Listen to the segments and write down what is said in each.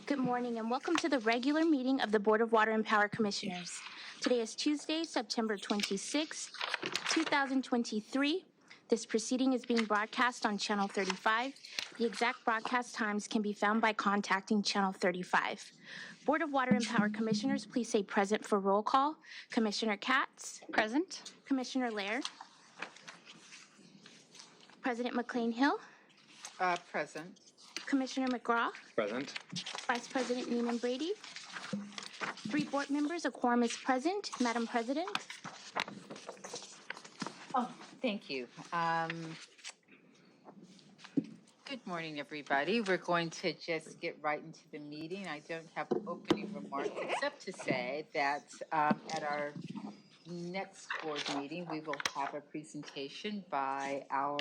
Good morning and welcome to the regular meeting of the Board of Water and Power Commissioners. Today is Tuesday, September 26, 2023. This proceeding is being broadcast on Channel 35. The exact broadcast times can be found by contacting Channel 35. Board of Water and Power Commissioners, please say present for roll call. Commissioner KATZ. Present. Commissioner LEHRER. President McCLAIN-HILL. Present. Commissioner McCraw. Present. Vice President NEEMAN Brady. 3 board members, a quorum is present. Madam President. Oh, thank you. Good morning, everybody. We're going to just get right into the meeting. I don't have opening remarks except to say that at our next board meeting, we will have a presentation by our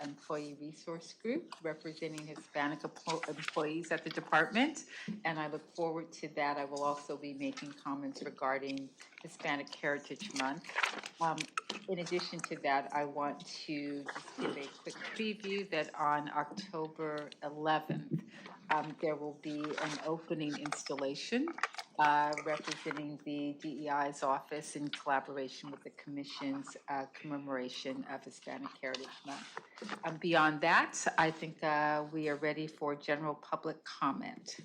employee resource group representing Hispanic employees at the department, and I look forward to that. I will also be making comments regarding Hispanic Heritage Month. In addition to that, I want to just give a quick preview that on October 11th, there will be an opening installation representing the DEI's office in collaboration with the Commission's commemoration of Hispanic Heritage Month. Beyond that, I think we are ready for general public comment.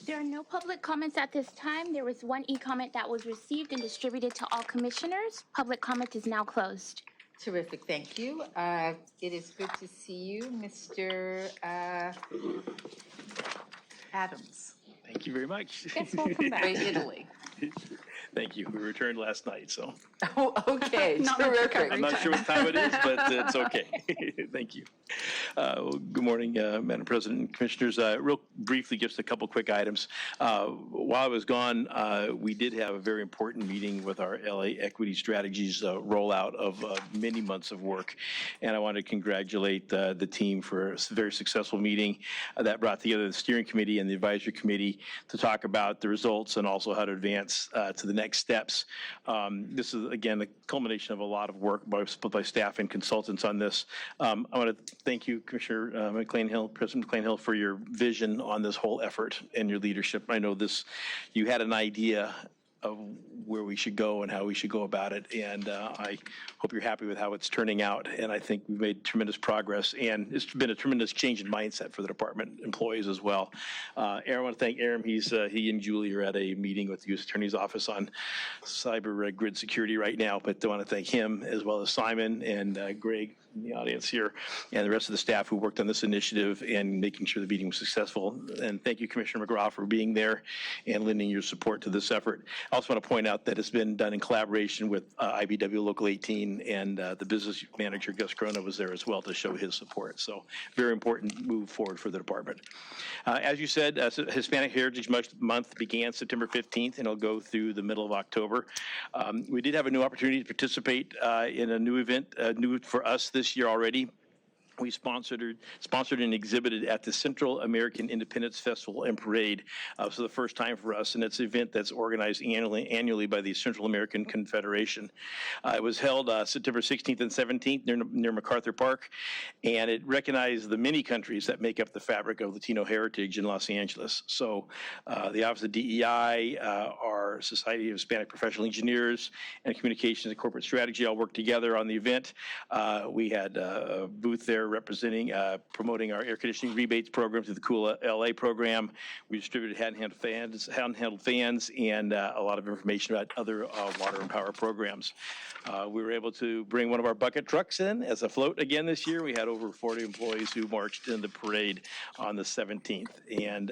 There are no public comments at this time. There was one e-comment that was received and distributed to all commissioners. Public comment is now closed. Terrific, thank you. It is good to see you, Mr. Adams. Thank you very much. Yes, welcome back. Italy. Thank you. We returned last night, so. Oh, okay. Terrific. I'm not sure what time it is, but it's okay. Thank you. Well, good morning, Madam President and Commissioners. Real briefly, just a couple quick items. While I was gone, we did have a very important meeting with our LA Equity Strategies rollout of many months of work, and I want to congratulate the team for a very successful meeting that brought together the steering committee and the advisory committee to talk about the results and also how to advance to the next steps. This is, again, a culmination of a lot of work by staff and consultants on this. I want to thank you, Commissioner McCLAIN-HILL, President McCLAIN-HILL, for your vision on this whole effort and your leadership. I know you had an idea of where we should go and how we should go about it. And I hope you're happy with how it's turning out. And I think we've made tremendous progress. And it's been a tremendous change in mindset for the department employees as well. Aaron, I want to thank Aaron. He and Julie are at a meeting with the U.S. Attorney's Office on cyber grid security right now. But I want to thank him as well as Simon and Greg in the audience here and the rest of the staff who worked on this initiative and making sure the meeting was successful. And thank you, Commissioner McCraw, for being there and lending your support to this effort. I also want to point out that it's been done in collaboration with IBW Local 18, and the business manager, Gus Corona, was there as well to show his support. So very important move forward for the department. As you said, Hispanic Heritage Month began September 15th, and it'll go through the middle of October. We did have a new opportunity to participate in a new event, new for us this year already. We sponsored and exhibited at the Central American Independence Festival and Parade. So the first time for us, and it's an event that's organized annually by the Central American Confederation. It was held September 16th and 17th near MacArthur Park, and it recognized the many countries that make up the fabric of Latino heritage in Los Angeles. So the Office of DEI, our Society of Hispanic Professional Engineers, and Communications and Corporate Strategy all worked together on the event. We had a booth there representing, promoting our air conditioning rebates program through the Cool LA program. We distributed handheld fans, and a lot of information about other water and power programs. We were able to bring one of our bucket trucks in as a float again this year. We had over 40 employees who marched in the parade on the 17th. And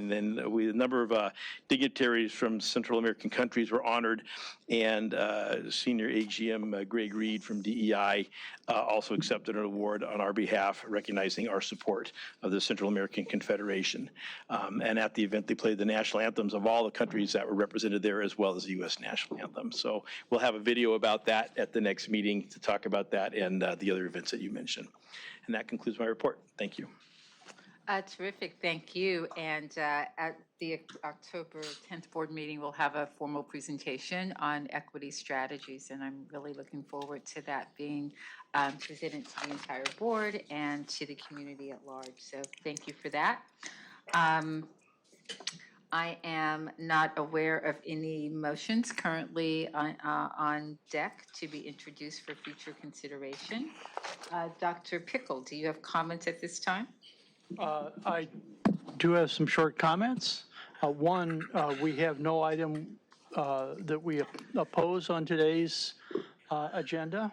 then a number of dignitaries from Central American countries were honored, and Senior AGM Greg Reed from DEI also accepted an award on our behalf, recognizing our support of the Central American Confederation. And at the event, they played the national anthems of all the countries that were represented there, as well as the U.S. national anthem. So we'll have a video about that at the next meeting to talk about that and the other events that you mentioned. And that concludes my report. Thank you. Terrific, thank you. And at the October 10th board meeting, we'll have a formal presentation on equity strategies, and I'm really looking forward to that being presented to the entire board and to the community at large. So thank you for that. I am not aware of any motions currently on deck to be introduced for future consideration. Dr. Pickle, do you have comments at this time? I do have some short comments. One, we have no item that we oppose on today's agenda.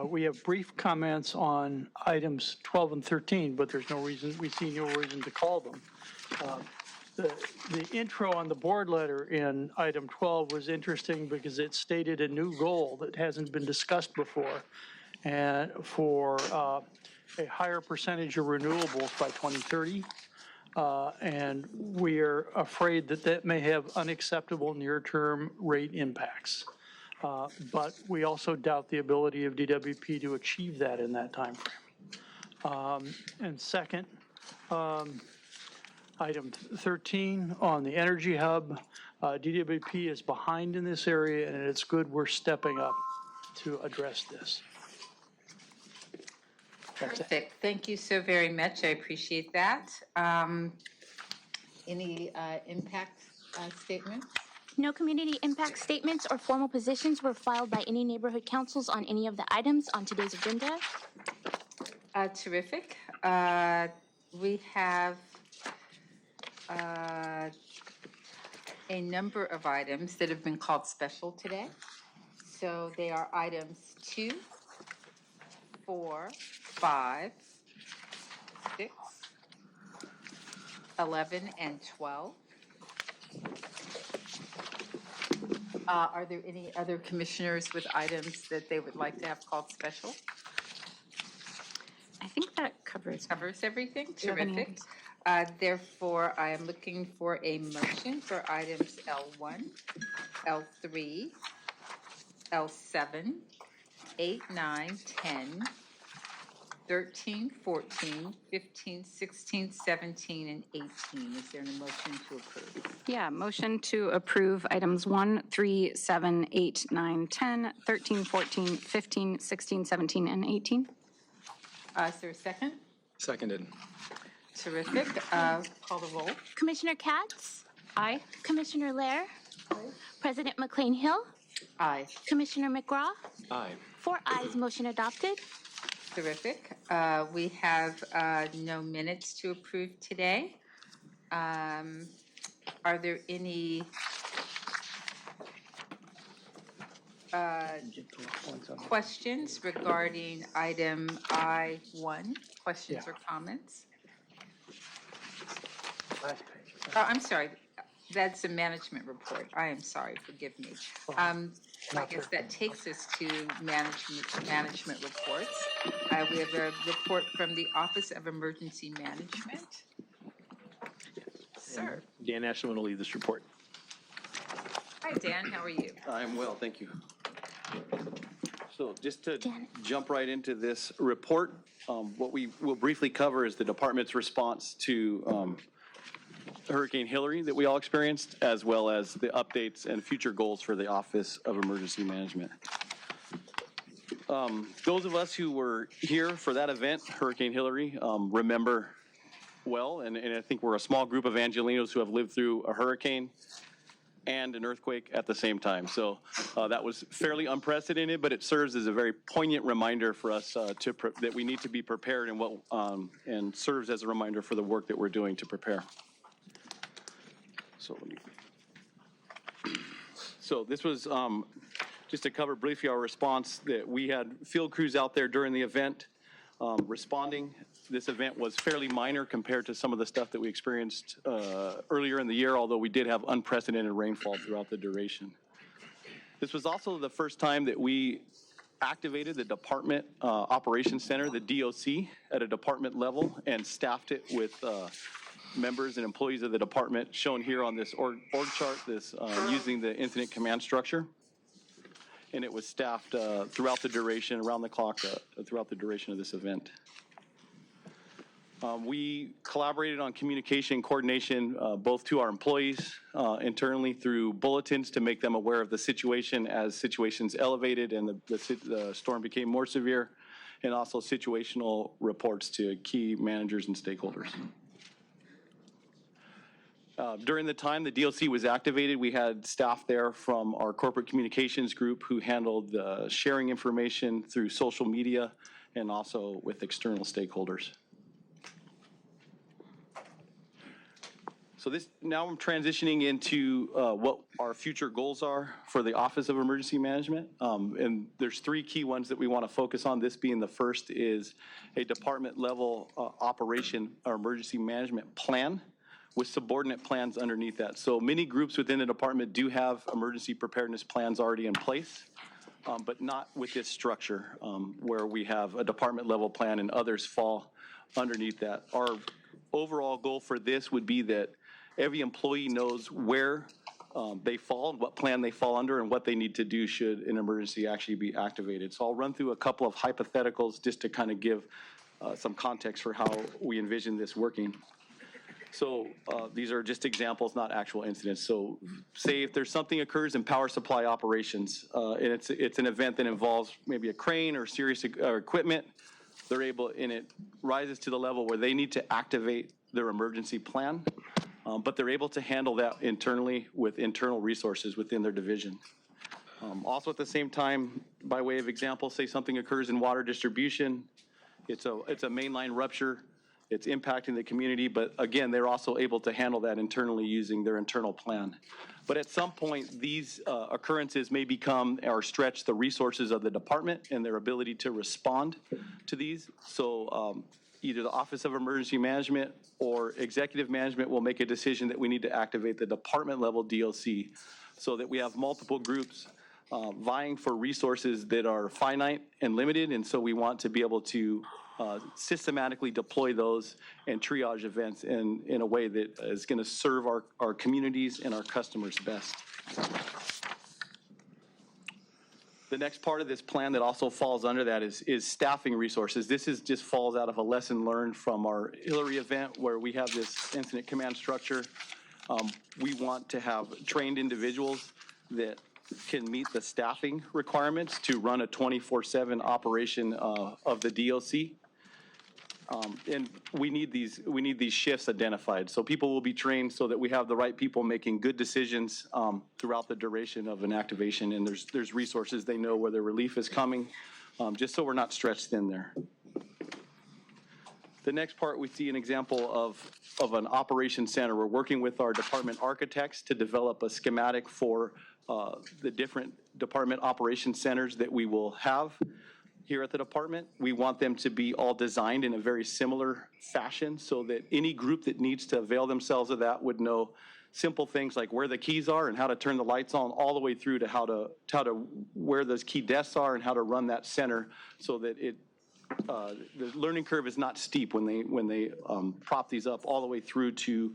We have brief comments on items 12 and 13, but there's no reason, we see no reason to call them. The intro on the board letter in item 12 was interesting because it stated a new goal that hasn't been discussed before, and for a higher percentage of renewables by 2030. And we are afraid that that may have unacceptable near-term rate impacts. But we also doubt the ability of DWP to achieve that in that time frame. And second, item 13 on the energy hub, DWP is behind in this area, and it's good we're stepping up to address this. Perfect. Thank you so very much. I appreciate that. Any impact statements? No community impact statements or formal positions were filed by any neighborhood councils on any of the items on today's agenda. Terrific. We have a number of items that have been called special today. So they are items 2, 4, 5, 6, 11, and 12. Are there any other commissioners with items that they would like to have called special? I think that covers Everything? Do you have any Terrific. Therefore, I am looking for a motion for items L1, L3, L7, 8, 9, 10, 13, 14, 15, 16, 17, and 18. Is there a motion to approve? Yeah, motion to approve items 1, 3, 7, 8, 9, 10, 13, 14, 15, 16, 17, and 18. Is there a second? Seconded. Terrific. Call the roll. Commissioner KATZ? Aye. Commissioner LEHRER? President McCLAIN-HILL? Aye. Commissioner McCraw? Aye. 4 ayes, motion adopted. Terrific. We have no minutes to approve today. Are there any questions regarding item I1? Questions or comments? I'm sorry. That's a management report. I am sorry. Forgive me. I guess that takes us to management reports. We have a report from the Office of Emergency Management. Sir. Dan Ashland will lead this report. Hi, Dan. How are you? I'm well, thank you. So just to Dan. jump right into this report, what we will briefly cover is the department's response to Hurricane Hillary that we all experienced, as well as the updates and future goals for the Office of Emergency Management. Those of us who were here for that event, Hurricane Hillary, remember well, and I think we're a small group of Angelenos who have lived through a hurricane and an earthquake at the same time. So that was fairly unprecedented, but it serves as a very poignant reminder for us that we need to be prepared, and and serves as a reminder for the work that we're doing to prepare. So this was just to cover briefly our response, that we had field crews out there during the event responding. This event was fairly minor compared to some of the stuff that we experienced earlier in the year, although we did have unprecedented rainfall throughout the duration. This was also the first time that we activated the Department Operations Center, the DOC, at a department level, and staffed it with members and employees of the department, shown here on this org chart, using the incident command structure. And it was staffed throughout the duration, around the clock, throughout the duration of this event. We collaborated on communication coordination, both to our employees internally through bulletins to make them aware of the situation as situations elevated and the storm became more severe, and also situational reports to key managers and stakeholders. During the time the DLC was activated, we had staff there from our corporate communications group who handled sharing information through social media and also with external stakeholders. So now I'm transitioning into what our future goals are for the Office of Emergency Management. And there's 3 key ones that we want to focus on. This being the first is a department level operation or emergency management plan with subordinate plans underneath that. So many groups within the department do have emergency preparedness plans already in place, but not with this structure where we have a department level plan and others fall underneath that. Our overall goal for this would be that every employee knows where they fall, what plan they fall under, and what they need to do should an emergency actually be activated. So I'll run through a couple of hypotheticals just to kind of give some context for how we envision this working. So these are just examples, not actual incidents. So say if there's something occurs in power supply operations, and it's an event that involves maybe a crane or serious equipment, they're able, and it rises to the level where they need to activate their emergency plan, but they're able to handle that internally with internal resources within their division. Also at the same time, by way of example, say something occurs in water distribution, it's a mainline rupture, it's impacting the community, but again, they're also able to handle that internally using their internal plan. But at some point, these occurrences may become or stretch the resources of the department and their ability to respond to these. So either the Office of Emergency Management or Executive Management will make a decision that we need to activate the department level DLC so that we have multiple groups vying for resources that are finite and limited, and so we want to be able to systematically deploy those and triage events in a way that is going to serve our communities and our customers best. The next part of this plan that also falls under that is staffing resources. This just falls out of a lesson learned from our Hillary event where we have this incident command structure. We want to have trained individuals that can meet the staffing requirements to run a 24/7 operation of the DLC. And we need these shifts identified. So people will be trained so that we have the right people making good decisions throughout the duration of an activation. And there's resources, they know where the relief is coming, just so we're not stretched thin there. The next part, we see an example of an operations center. We're working with our department architects to develop a schematic for the different department operation centers that we will have here at the department. We want them to be all designed in a very similar fashion so that any group that needs to avail themselves of that would know simple things like where the keys are and how to turn the lights on, all the way through to how to where those key desks are and how to run that center so that the learning curve is not steep when they prop these up all the way through to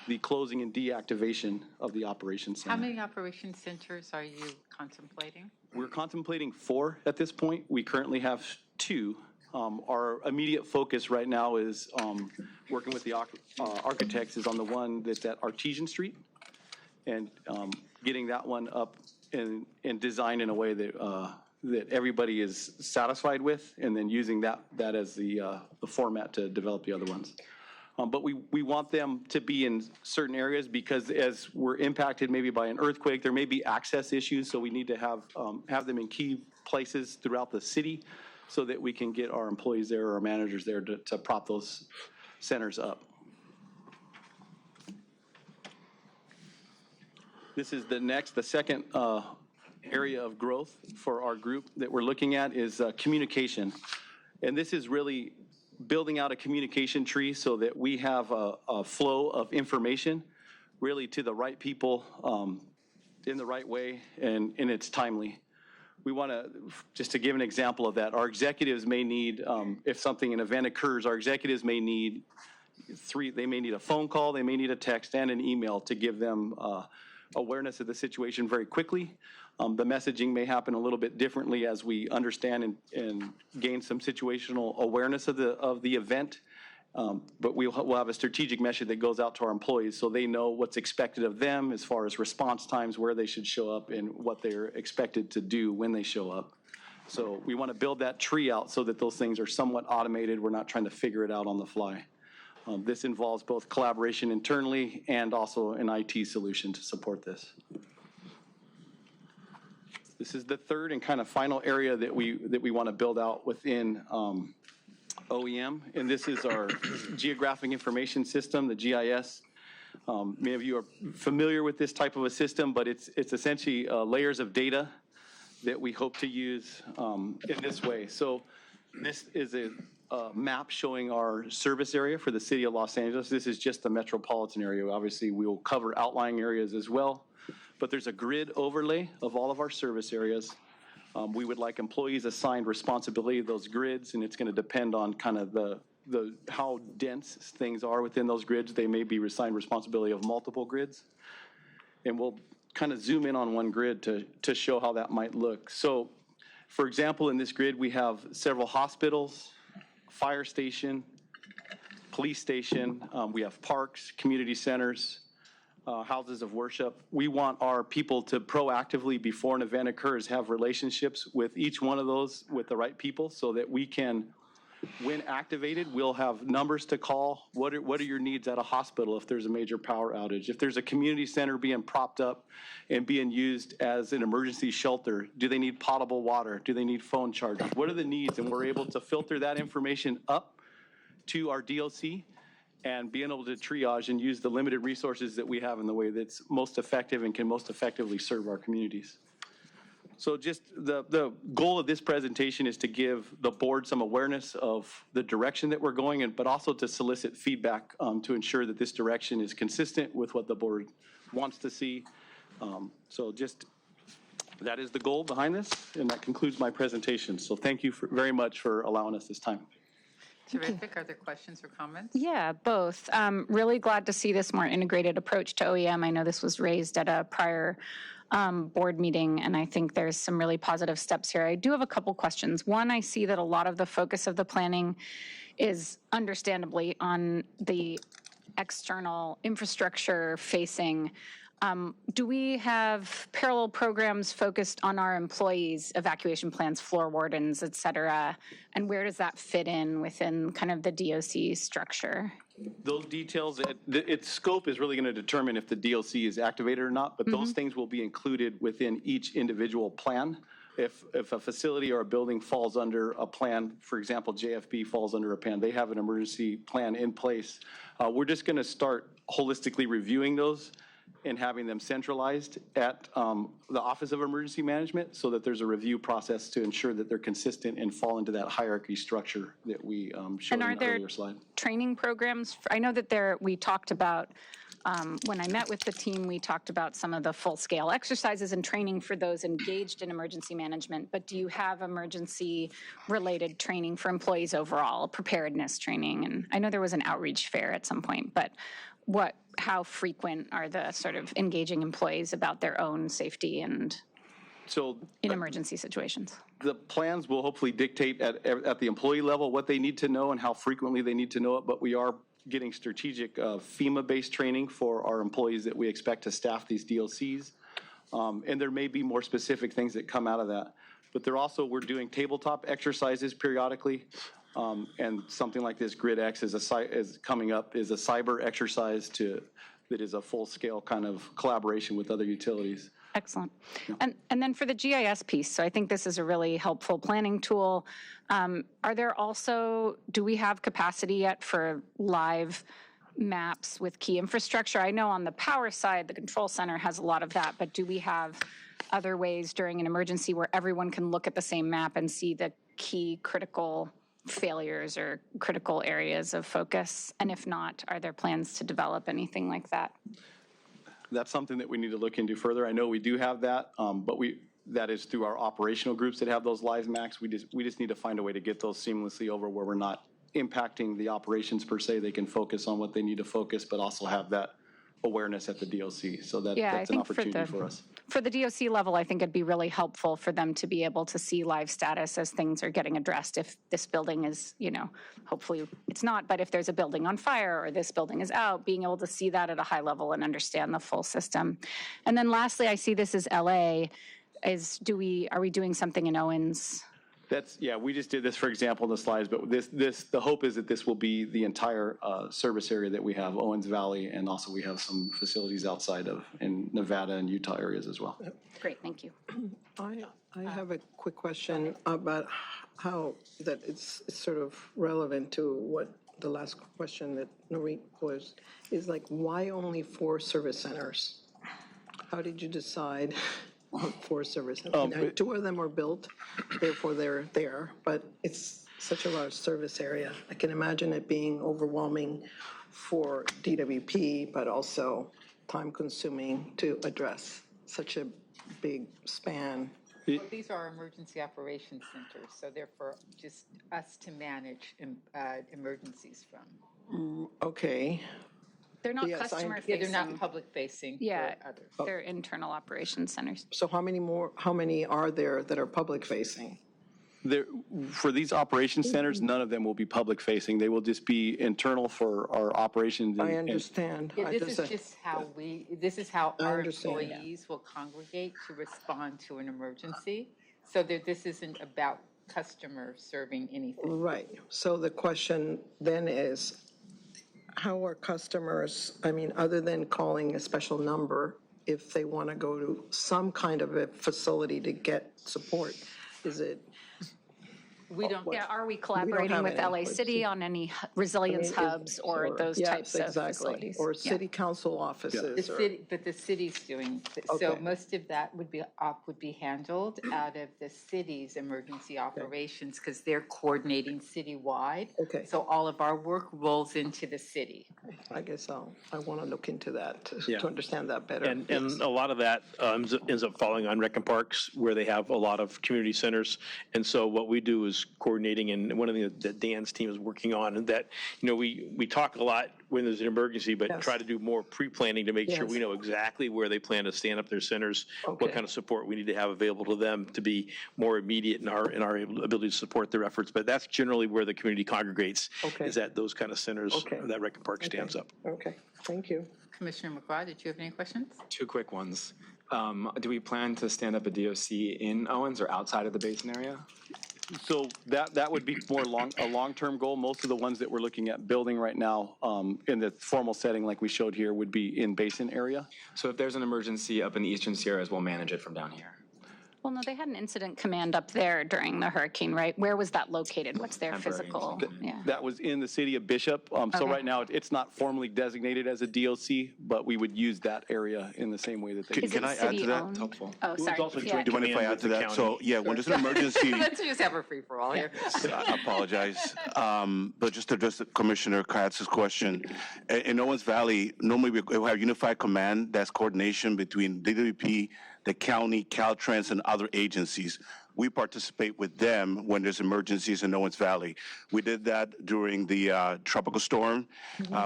the closing and deactivation of the operations center. How many operation centers are you contemplating? We're contemplating 4 at this point. We currently have 2. Our immediate focus right now is working with the architects is on the one that's at Artesian Street and getting that one up and designed in a way that everybody is satisfied with, and then using that as the format to develop the other ones. But we want them to be in certain areas because as we're impacted maybe by an earthquake, there may be access issues, so we need to have them in key places throughout the city so that we can get our employees there or our managers there to prop those centers up. This is the second area of growth for our group that we're looking at is communication. And this is really building out a communication tree so that we have a flow of information really to the right people in the right way and it's timely. We want to, just to give an example of that, our executives may need, if an event occurs, our executives may need they may need a phone call, they may need a text and an email to give them awareness of the situation very quickly. The messaging may happen a little bit differently as we understand and gain some situational awareness of the event. But we'll have a strategic message that goes out to our employees so they know what's expected of them as far as response times, where they should show up, and what they're expected to do when they show up. So we want to build that tree out so that those things are somewhat automated. We're not trying to figure it out on the fly. This involves both collaboration internally and also an IT solution to support this. This is the third and kind of final area that we want to build out within OEM, and this is our Geographic Information System, the GIS. Many of you are familiar with this type of a system, but it's essentially layers of data that we hope to use in this way. So this is a map showing our service area for the city of Los Angeles. This is just the metropolitan area. Obviously, we will cover outlying areas as well, but there's a grid overlay of all of our service areas. We would like employees assigned responsibility of those grids, and it's going to depend on kind of how dense things are within those grids. They may be assigned responsibility of multiple grids, and we'll kind of zoom in on one grid to show how that might look. So, for example, in this grid, we have several hospitals, fire station, police station, we have parks, community centers, houses of worship. We want our people to proactively, before an event occurs, have relationships with each one of those with the right people so that we can, when activated, we'll have numbers to call. What are your needs at a hospital if there's a major power outage? If there's a community center being propped up and being used as an emergency shelter, do they need potable water? Do they need phone chargers? What are the needs? And we're able to filter that information up to our DOC and being able to triage and use the limited resources that we have in the way that's most effective and can most effectively serve our communities. So just the goal of this presentation is to give the board some awareness of the direction that we're going in, but also to solicit feedback to ensure that this direction is consistent with what the board wants to see. So just, that is the goal behind this, and that concludes my presentation. So thank you very much for allowing us this time. Terrific. Are there questions or comments? Yeah, both. Really glad to see this more integrated approach to OEM. I know this was raised at a prior board meeting, and I think there's some really positive steps here. I do have a couple questions. One, I see that a lot of the focus of the planning is understandably on the external infrastructure facing. Do we have parallel programs focused on our employees, evacuation plans, floor wardens, et cetera? And where does that fit in within kind of the DOC structure? Those details, its scope is really going to determine if the DLC is activated or not, but those things will be included within each individual plan. If a facility or a building falls under a plan, for example, JFB falls under a plan, they have an emergency plan in place. We're just going to start holistically reviewing those and having them centralized at the Office of Emergency Management so that there's a review process to ensure that they're consistent and fall into that hierarchy structure that we showed in the earlier slide. Training programs? I know that we talked about, when I met with the team, we talked about some of the full-scale exercises and training for those engaged in emergency management, but do you have emergency-related training for employees overall, preparedness training? And I know there was an outreach fair at some point, but how frequent are the sort of engaging employees about their own safety and in emergency situations? The plans will hopefully dictate at the employee level what they need to know and how frequently they need to know it, but we are getting strategic FEMA-based training for our employees that we expect to staff these DLCs. And there may be more specific things that come out of that. But we're doing tabletop exercises periodically. And something like this Grid X is coming up is a cyber exercise that is a full-scale kind of collaboration with other utilities. Excellent. Yeah. And then for the GIS piece, so I think this is a really helpful planning tool. Do we have capacity yet for live maps with key infrastructure? I know on the power side, the control center has a lot of that, but do we have other ways during an emergency where everyone can look at the same map and see the key critical failures or critical areas of focus? And if not, are there plans to develop anything like that? That's something that we need to look into further. I know we do have that, but that is through our operational groups that have those live maps. We just need to find a way to get those seamlessly over where we're not impacting the operations per se. They can focus on what they need to focus, but also have that awareness at the DOC. So Yeah, I that's an think for opportunity for us. For the DOC level, I think it'd be really helpful for them to be able to see live status as things are getting addressed. If this building is, hopefully it's not, but if there's a building on fire or this building is out, being able to see that at a high level and understand the full system. And then lastly, I see this as LA. Are we doing something in Owens? We just did this, for example, in the slides, but the hope is that this will be the entire service area that we have, Owens Valley, and also we have some facilities outside of, in Nevada and Utah areas as well. Great, thank you. I have a quick question about how that it's sort of relevant to what the last question that NURIT posed is like, why only 4 service centers? How did you decide on 4 service centers? 2 of them are built, therefore they're there, but it's such a large service area. I can imagine it being overwhelming for DWP, but also time-consuming to address such a big span. Well, these are emergency operations centers, so they're for just us to manage emergencies from. Okay. They're not Yes, customer Yeah, facing. they're not public facing Yeah, for others. they're internal operations centers. So how many are there that are public-facing? For these operations centers, none of them will be public facing. They will just be internal for our operations. I understand. Yeah, this is just how this is how I our understand. employees will congregate to respond to an emergency. So that this isn't about customer serving anything. Right. So the question then is, how are customers, other than calling a special number, if they want to go to some kind of a facility to get support, is it? We don't. Yeah, are we collaborating have with any, LA City on any resilience hubs or those types of facilities? Or Yeah. city council offices. But the city's doing, so Okay. most of that would be handled out of the city's emergency operations because they're coordinating citywide. Okay. So all of our work rolls into the city. I guess I want to look into that to understand that better. And Yes. a lot of that ends up falling on rec and parks where they have a lot of community centers. And so what we do is coordinating, and one of the things that Dan's team is working on, and that, we talk a lot when there's an emergency, but Yes. try to do more pre-planning to make sure Yes. we know exactly where they plan to stand up their centers, Okay. what kind of support we need to have available to them to be more immediate in our ability to support their efforts. But that's generally where the community congregates, Okay. is at those kind of centers Okay. that rec and park stands up. Okay, thank you. Commissioner McCLAIN, did you have any questions? 2 quick ones. Do we plan to stand up a DOC in Owens or outside of the basin area? So that would be more a long-term goal. Most of the ones that we're looking at building right now in the formal setting like we showed here would be in basin area. So if there's an emergency up in the Eastern Sierras, we'll manage it from down here. Well, no, they had an incident command up there during the hurricane, right? Where was that located? What's their Temporary. physical? Yeah. That was in the city of Bishop. So Okay. right now, it's not formally designated as a DOC, but we would use that area in the same way that they. Is Can it I add to city that? owned? Helpful. Oh, sorry. also Yeah. joint Do you mind if I command add to with the that? So, county. yeah, when there's an emergency, Let's just have a free-for-all here. I apologize. But just to address Commissioner KATZ's question, in Owens Valley, normally we have unified command, that's coordination between DWP, the county, Caltrans, and other agencies. We participate with them when there's emergencies in Owens Valley. We did that during the tropical storm,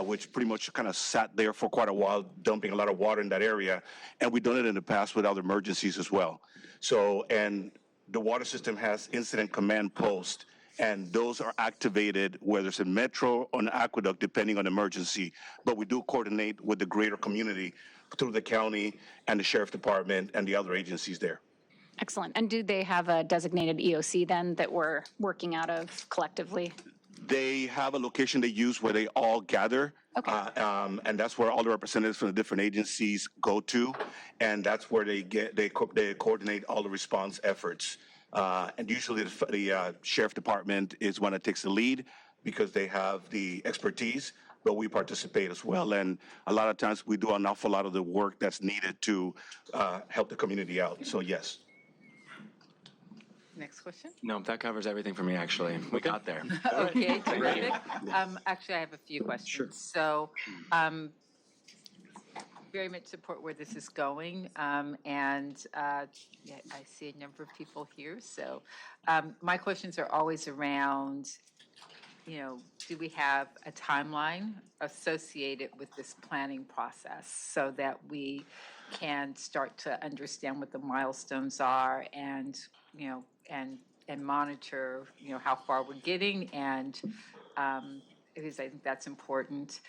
which pretty much kind of sat there for quite a while, dumping a lot of water in that area. And we've done it in the past with other emergencies as well. So, and the water system has incident command posts, and those are activated whether it's a metro or an aqueduct, depending on emergency. But we do coordinate with the greater community through the county and the sheriff department and the other agencies there. Excellent. And do they have a designated EOC then that we're working out of collectively? They have a location they use where they all gather. Okay. And that's where all the representatives from the different agencies go to. And that's where they coordinate all the response efforts. And usually the sheriff department is one that takes the lead because they have the expertise, but we participate as well. And a lot of times we do an awful lot of the work that's needed to help the community out. So yes. Next question? No, that covers everything for me, actually. We got there. Okay, terrific. Actually, I have a few questions. Sure. So, very much support where this is going, and I see a number of people here. So, my questions are always around do we have a timeline associated with this planning process so that we can start to understand what the milestones are and, and monitor, how far we're getting and, because I think that's important.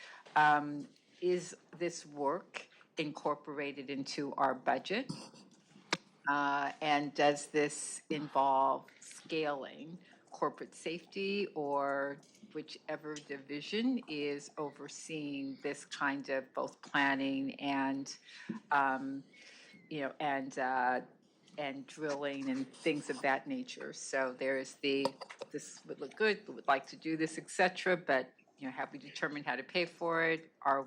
Is this work incorporated into our budget? And does this involve scaling corporate safety or whichever division is overseeing this kind of both planning and, and drilling and things of that nature? So there's this would look good, we would like to do this, et cetera, but, have we determined how to pay for it? Do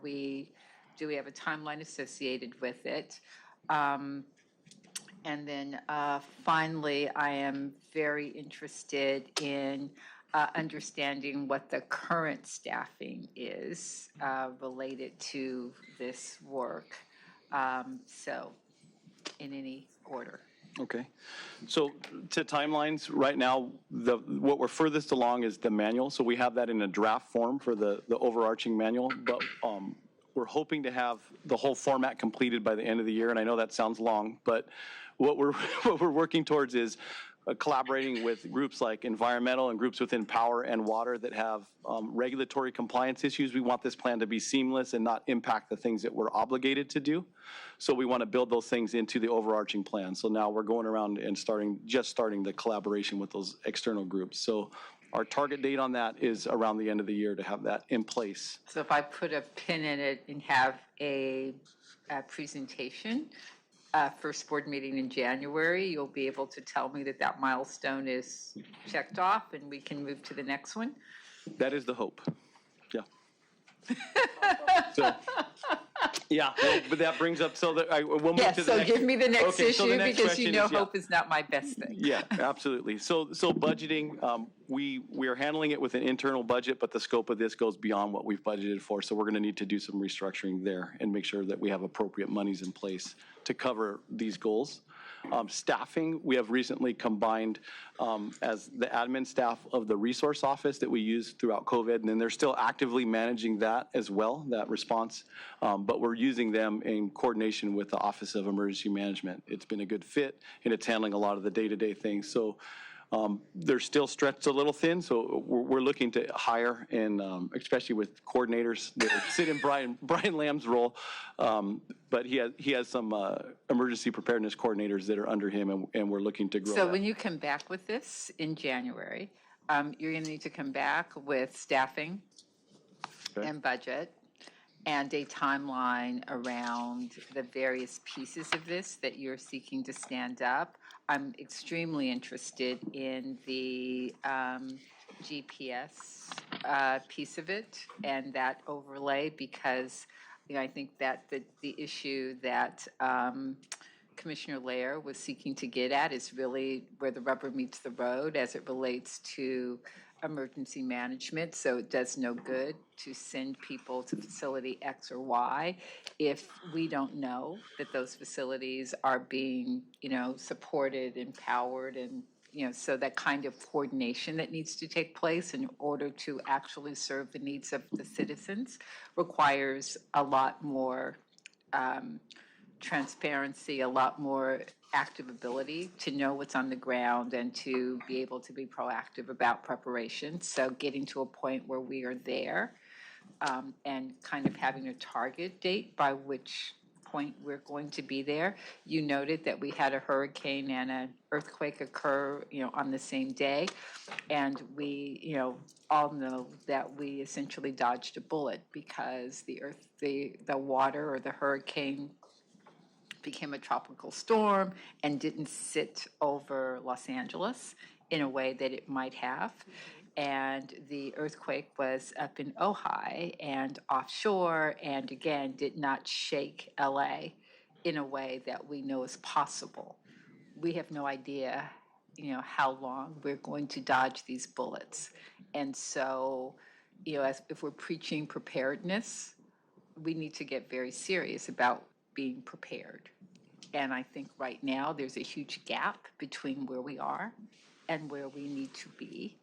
we have a timeline associated with it? And then finally, I am very interested in understanding what the current staffing is related to this work. So in any order. Okay. So to timelines, right now, what we're furthest along is the manual. So we have that in a draft form for the overarching manual, but we're hoping to have the whole format completed by the end of the year. And I know that sounds long, but what we're working towards is collaborating with groups like environmental and groups within power and water that have regulatory compliance issues. We want this plan to be seamless and not impact the things that we're obligated to do. So we want to build those things into the overarching plan. So now we're going around and starting the collaboration with those external groups. So our target date on that is around the end of the year to have that in place. So if I put a pin in it and have a presentation, first board meeting in January, you'll be able to tell me that milestone is checked off and we can move to the next one? That is the hope. Yeah. So, yeah, well, but that brings up, so that we'll move Yes, to the so next. give me the next Okay, so the issue next because question yeah. is, yeah. Hope is not my best thing. Yeah, absolutely. So budgeting, we are handling it with an internal budget, but the scope of this goes beyond what we've budgeted for. So we're going to need to do some restructuring there and make sure that we have appropriate monies in place to cover these goals. Staffing, we have recently combined as the admin staff of the resource office that we used throughout COVID, and then they're still actively managing that as well, that response. But we're using them in coordination with the Office of Emergency Management. It's been a good fit, and it's handling a lot of the day-to-day things. So they're still stretched a little thin, so we're looking to hire, and especially with coordinators that sit in Brian Lamb's role, but he has some emergency preparedness coordinators that are under him, and we're looking to grow So that. when you come back with this in January, you're going to need to come back with staffing and budget and a timeline around the various pieces of this that you're seeking to stand up. I'm extremely interested in the GPS piece of it and that overlay because I think that the issue that Commissioner LEHRER was seeking to get at is really where the rubber meets the road as it relates to emergency management. So it does no good to send people to facility X or Y if we don't know that those facilities are being, supported, empowered, and, so that kind of coordination that needs to take place in order to actually serve the needs of the citizens requires a lot more transparency, a lot more active ability to know what's on the ground and to be able to be proactive about preparation. So getting to a point where we are there and kind of having a target date by which point we're going to be there. You noted that we had a hurricane and an earthquake occur, on the same day. And we, all know that we essentially dodged a bullet because the water or the hurricane became a tropical storm and didn't sit over Los Angeles in a way that it might have. And the earthquake was up in Ojai and offshore, and again, did not shake LA in a way that we know is possible. We have no idea, how long we're going to dodge these bullets. And so, if we're preaching preparedness, we need to get very serious about being prepared. And I think right now there's a huge gap between where we are and where we need to be,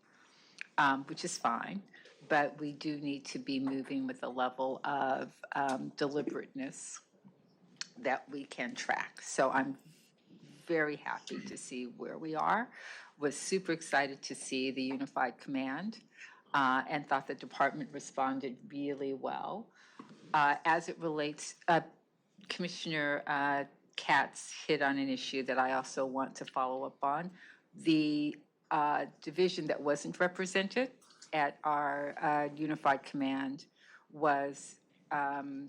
which is fine. but we do need to be moving with a level of deliberateness that we can track. So I'm very happy to see where we are. Was super excited to see the unified command and thought the department responded really well. As it relates, Commissioner KATZ hit on an issue that I also want to follow up on. The division that wasn't represented at our unified command was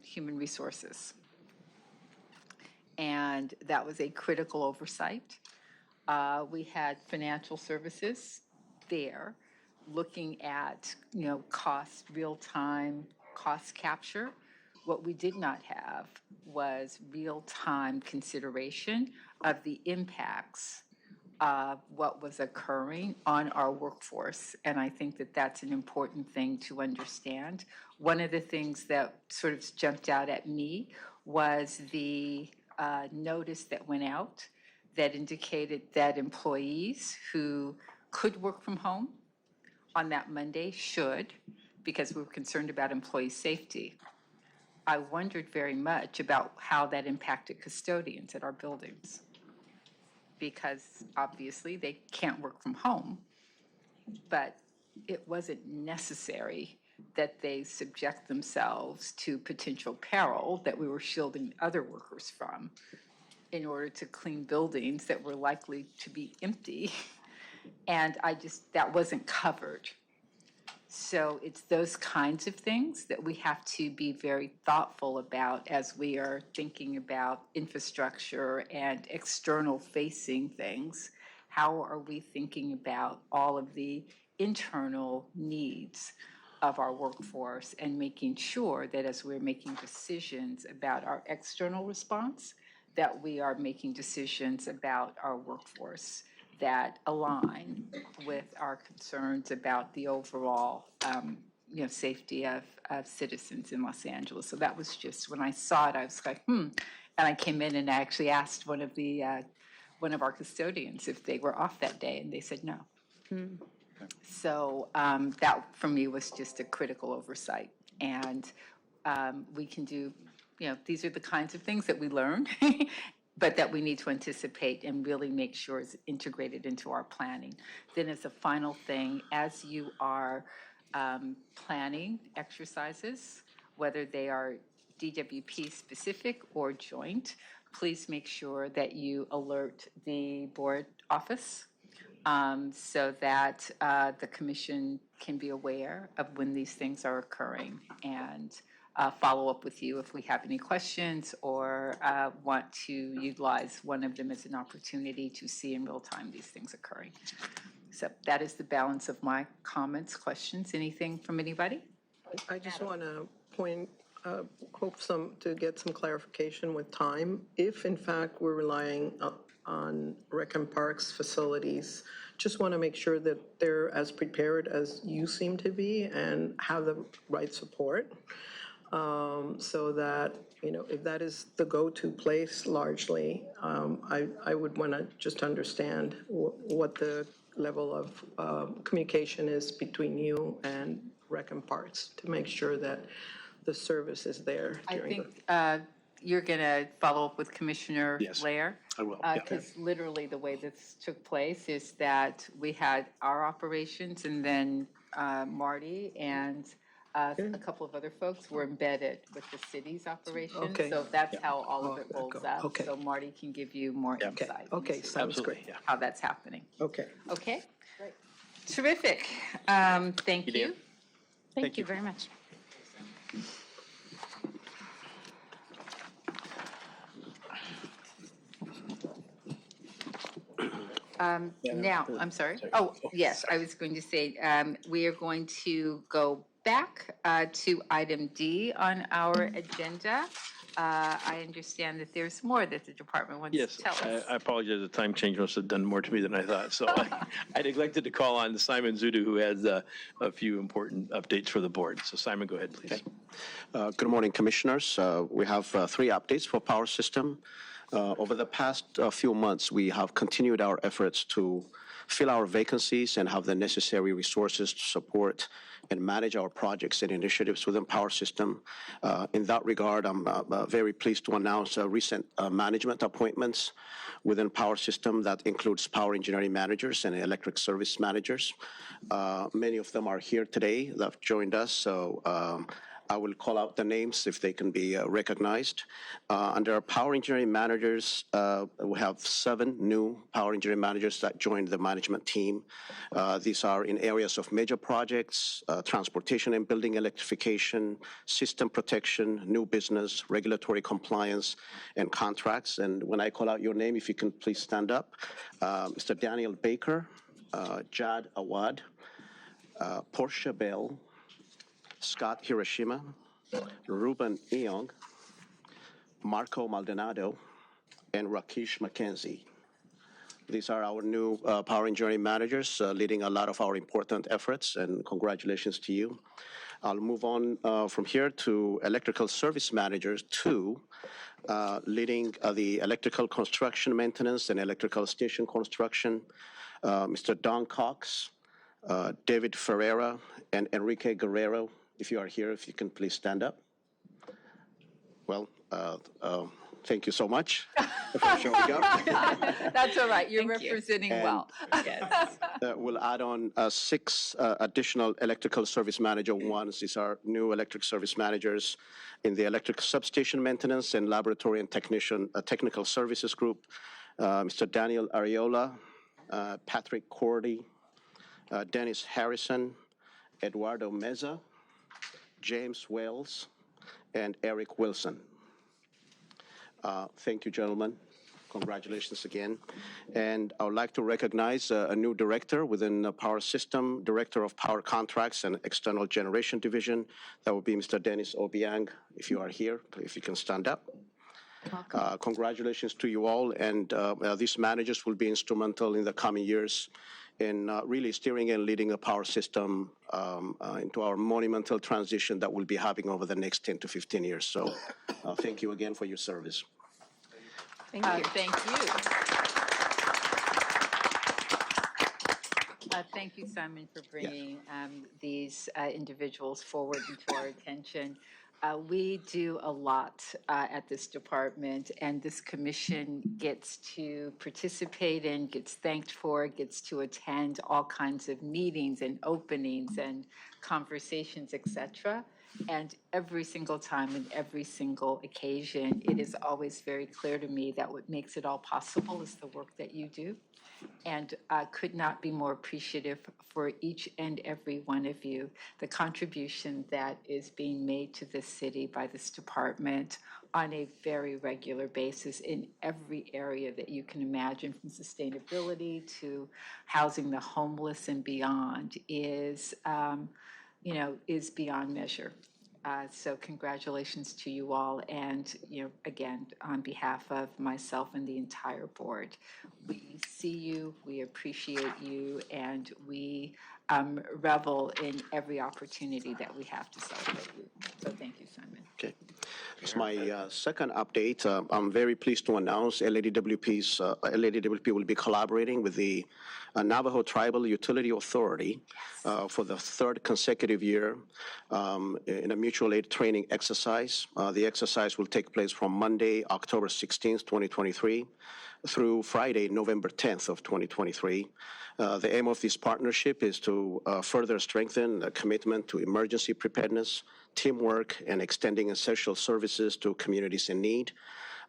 human resources. And that was a critical oversight. We had financial services there looking at, cost, real-time cost capture. What we did not have was real-time consideration of the impacts of what was occurring on our workforce. And I think that that's an important thing to understand. One of the things that sort of jumped out at me was the notice that went out that indicated that employees who could work from home on that Monday should, because we were concerned about employee safety. I wondered very much about how that impacted custodians at our buildings, because obviously they can't work from home, but it wasn't necessary that they subject themselves to potential peril that we were shielding other workers from in order to clean buildings that were likely to be empty. And that wasn't covered. So it's those kinds of things that we have to be very thoughtful about as we are thinking about infrastructure and external facing things. How are we thinking about all of the internal needs of our workforce and making sure that as we're making decisions about our external response, that we are making decisions about our workforce that align with our concerns about the overall, safety of citizens in Los Angeles. So that was just, when I saw it, I was like, And I came in and I actually asked one of our custodians if they were off that day, and they said no. So that, for me, was just a critical oversight. And we can do, these are the kinds of things that we learn, but that we need to anticipate and really make sure is integrated into our planning. Then as a final thing, as you are planning exercises, whether they are DWP specific or joint, please make sure that you alert the board office so that the commission can be aware of when these things are occurring and follow up with you if we have any questions or want to utilize one of them as an opportunity to see in real time these things occurring. So that is the balance of my comments, questions. Anything from anybody? I just want to to get some clarification with time. If in fact we're relying on Rec and Parks facilities, just want to make sure that they're as prepared as you seem to be and have the right support. So that, if that is the go-to place largely, I would want to just understand what the level of communication is between you and Rec and Parks to make sure that the service is there. I think you're going to follow up with Commissioner LEHRER. I will. Because literally the way this took place is that we had our operations and then Marty and a couple of other folks were embedded with the city's operations. Okay. So that's how all of it rolls up. Okay. So Marty can give you more insight. Okay, into sounds great. how that's happening. Okay. Okay? Great. Terrific. Thank you. Thank you very much. Now, I'm sorry. Oh, yes, I was going to say, we are going to go back to item D on our agenda. I understand that there's more that the department wants Yes, to tell us. I apologize. The time change must have done more to me than I thought. So I neglected to call on Simon Zudu, who has a few important updates for the board. So Simon, go ahead, please. Good morning, Commissioners. We have 3 updates for power system. Over the past few months, we have continued our efforts to fill our vacancies and have the necessary resources to support and manage our projects and initiatives within Power System. In that regard, I'm very pleased to announce recent management appointments within Power System that includes power engineering managers and electric service managers. Many of them are here today that have joined us, so I will call out the names if they can be recognized. Under our power engineering managers, we have 7 new power engineering managers that joined the management team. These are in areas of major projects, transportation and building electrification, system protection, new business, regulatory compliance, and contracts. And when I call out your name, if you can please stand up. Mr. Daniel Baker, Jad Awad, Portia Bell, Scott Hiroshima, Ruben Eong, Marco Maldonado, and Rakesh McKenzie. These are our new power engineering managers leading a lot of our important efforts, and congratulations to you. I'll move on from here to electrical service managers 2, leading the electrical construction maintenance and electrical station construction, Mr. Don Cox, David Ferreira, and Enrique Guerrero. If you are here, if you can please stand up. Well, thank you so much for showing up. That's all right. You're representing well. Yes. We'll add on 6 additional electrical service manager 1s. These are new electric service managers in the electric substation maintenance and laboratory and technical services group. Mr. Daniel Ariola, Patrick Cordy, Dennis Harrison, Eduardo Meza, James Wells, and Eric Wilson. Thank you, gentlemen. Congratulations again. And I would like to recognize a new director within the Power System, Director of Power Contracts and External Generation Division. That would be Mr. Dennis Obiang. If you are here, if you can stand up. Congratulations to you all, and these managers will be instrumental in the coming years in really steering and leading a power system into our monumental transition that we'll be having over the next 10 to 15 years. So thank you again for your service. Thank you. Thank you, Simon, for bringing these individuals forward into our attention. We do a lot at this department, and this commission gets to participate in, gets thanked for, gets to attend all kinds of meetings and openings and conversations, et cetera. And every single time and every single occasion, it is always very clear to me that what makes it all possible is the work that you do. And I could not be more appreciative for each and every one of you, the contribution that is being made to this city by this department on a very regular basis in every area that you can imagine, from sustainability to housing the homeless and beyond, is beyond measure. So congratulations to you all, and again, on behalf of myself and the entire board, we see you, we appreciate you, and we revel in every opportunity that we have to celebrate you. So thank you, Simon. Okay. As my second update, I'm very pleased to announce LADWP will be collaborating with the Navajo Tribal Utility Authority for the 3rd consecutive year in a mutual aid training exercise. The exercise will take place from Monday, October 16th, 2023, through Friday, November 10th of 2023. The aim of this partnership is to further strengthen the commitment to emergency preparedness, teamwork, and extending essential services to communities in need.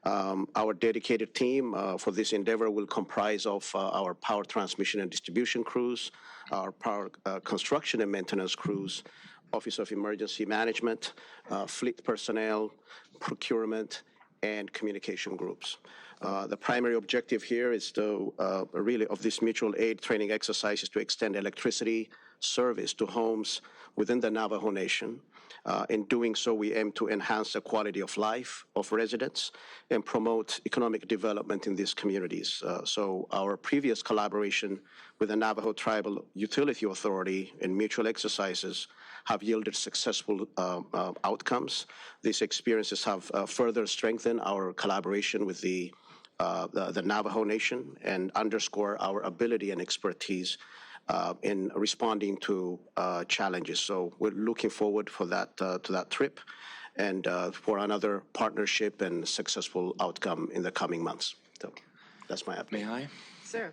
Our dedicated team for this endeavor will comprise of our power transmission and distribution crews, our power construction and maintenance crews, Office of Emergency Management, fleet personnel, procurement, and communication groups. The primary objective here is to really of this mutual aid training exercise is to extend electricity service to homes within the Navajo Nation. In doing so, we aim to enhance the quality of life of residents and promote economic development in these communities. So our previous collaboration with the Navajo Tribal Utility Authority in mutual exercises have yielded successful outcomes. These experiences have further strengthened our collaboration with the the Navajo Nation and underscore our ability and expertise in responding to challenges. So we're looking forward for that to that trip and for another partnership and successful outcome in the coming months. So that's my update. May I? Sir.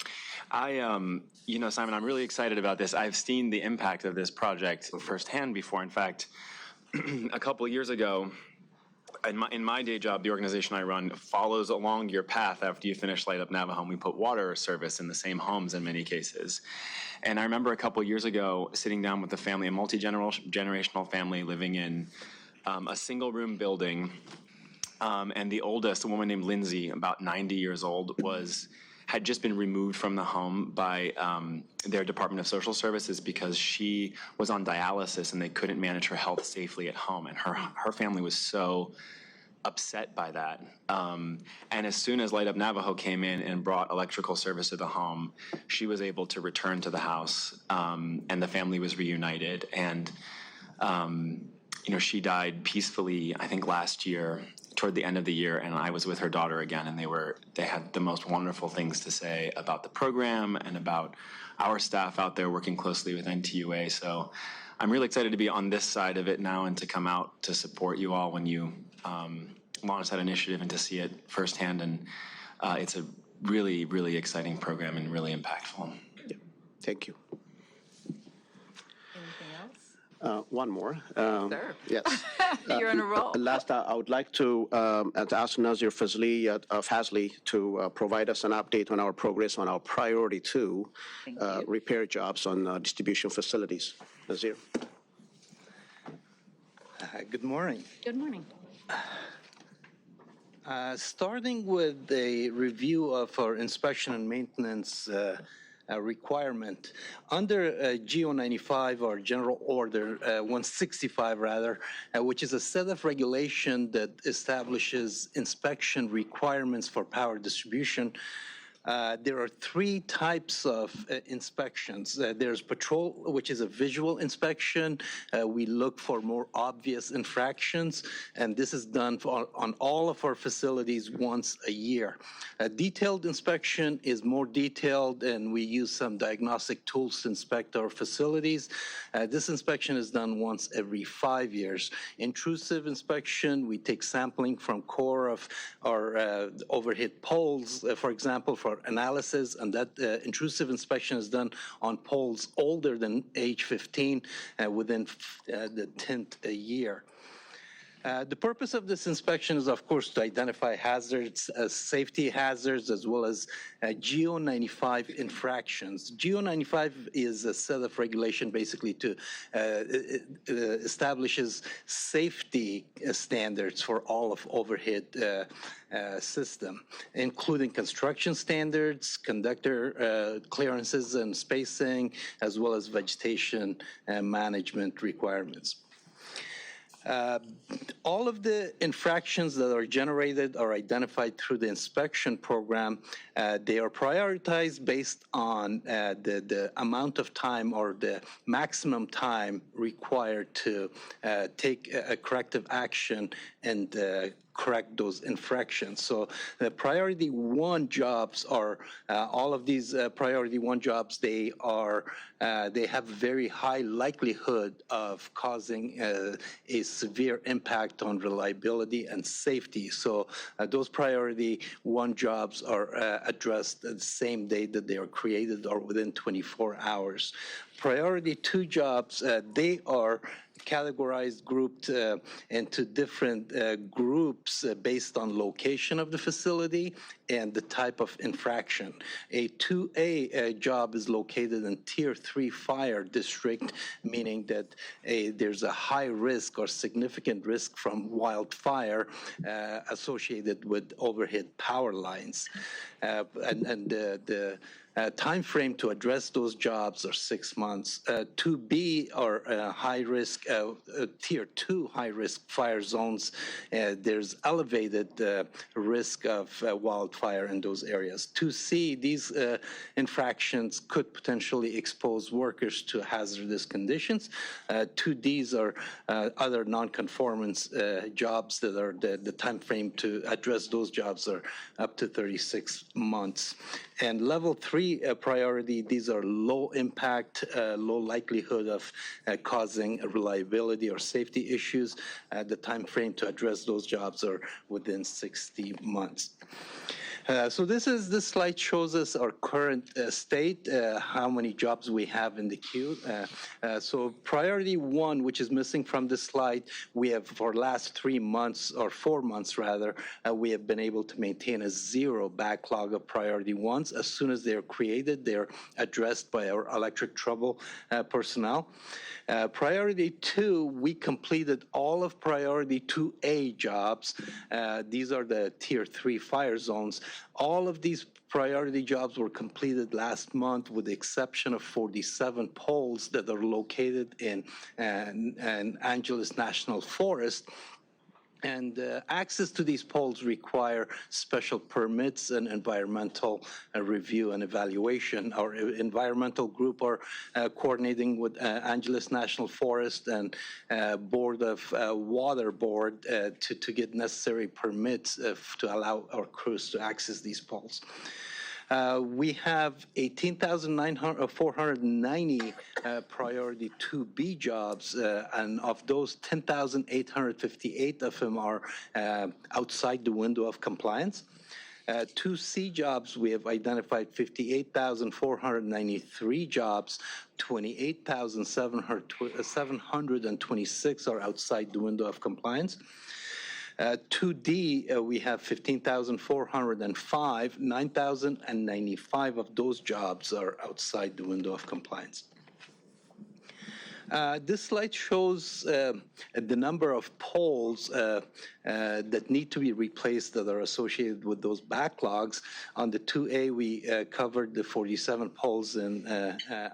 Simon, I'm really excited about this. I've seen the impact of this project firsthand before. In fact, a couple of years ago, in my day job, the organization I run follows along your path after you finish Light Up Navajo. We put water service in the same homes in many cases. And I remember a couple of years ago sitting down with a family, a multi-generational family living in a single-room building. And the oldest, a woman named Lindsay, about 90 years old, had just been removed from the home by their Department of Social Services because she was on dialysis and they couldn't manage her health safely at home. And her family was so upset by that. And as soon as Light Up Navajo came in and brought electrical service to the home, she was able to return to the house, and the family was reunited. And she died peacefully, I think, last year, toward the end of the year, and I was with her daughter again, and they had the most wonderful things to say about the program and about our staff out there working closely with NTUA. So I'm really excited to be on this side of it now and to come out to support you all when you launch that initiative and to see it firsthand. And it's a really, really exciting program and really impactful. Yeah. Thank you. One more. Sir. Yes. You're on a roll. Last, I would like to ask Nazir Fazli to provide us an update on our progress on our priority 2 repair jobs on distribution facilities. Nazir. Good morning. Good morning. Starting with a review of our inspection and maintenance requirement. Under GO 95, or General Order 165 rather, which is a set of regulation that establishes inspection requirements for power distribution, there are 3 types of inspections. There's patrol, which is a visual inspection. We look for more obvious infractions, and this is done on all of our facilities once a year. Detailed inspection is more detailed, and we use some diagnostic tools to inspect our facilities. This inspection is done once every 5 years. Intrusive inspection, we take sampling from core of our overhead poles, for example, for analysis, and that intrusive inspection is done on poles older than age 15 within the 10th year. The purpose of this inspection is, of course, to identify hazards, safety hazards, as well as GO 95 infractions. GO 95 is a set of regulation basically to establishes safety standards for all of overhead system, including construction standards, conductor clearances and spacing, as well as vegetation management requirements. All of the infractions that are generated are identified through the inspection program. They are prioritized based on the amount of time or the maximum time required to take a corrective action and correct those infractions. So the priority 1 jobs are, all of these priority 1 jobs, they have very high likelihood of causing a severe impact on reliability and safety. So those priority 1 jobs are addressed the same day that they are created or within 24 hours. Priority 2 jobs, they are categorized, grouped into different groups based on location of the facility and the type of infraction. A 2A job is located in Tier 3 fire district, meaning that there's a high risk or significant risk from wildfire associated with overhead power lines. And the Time frame to address those jobs are 6 months. 2B are high risk, tier 2 high risk fire zones. There's elevated risk of wildfire in those areas. 2C, these infractions could potentially expose workers to hazardous conditions. 2Ds are other non-conformance jobs that are the time frame to address those jobs are up to 36 months. And level 3 priority, these are low impact, low likelihood of causing reliability or safety issues. The time frame to address those jobs are within 60 months. So this slide shows us our current state, how many jobs we have in the queue. So priority 1, which is missing from this slide, we have for last 3 months, or 4 months rather, we have been able to maintain a 0 backlog of priority 1s. As soon as they're created, they're addressed by our electric trouble personnel. Priority 2, we completed all of priority 2A jobs. These are the tier 3 fire zones. All of these priority jobs were completed last month with the exception of 47 poles that are located in Angeles National Forest. And access to these poles require special permits and environmental review and evaluation. Our environmental group are coordinating with Angeles National Forest and Board of Water Board to get necessary permits to allow our crews to access these poles. We have 18,490 priority 2B jobs, and of those, 10,858 of them are outside the window of compliance. 2C jobs, we have identified 58,493 jobs, 28,726 are outside the window of compliance. 2D, we have 15,405, 9,095 of those jobs are outside the window of compliance. This slide shows the number of poles that need to be replaced that are associated with those backlogs. On the 2A, we covered the 47 poles in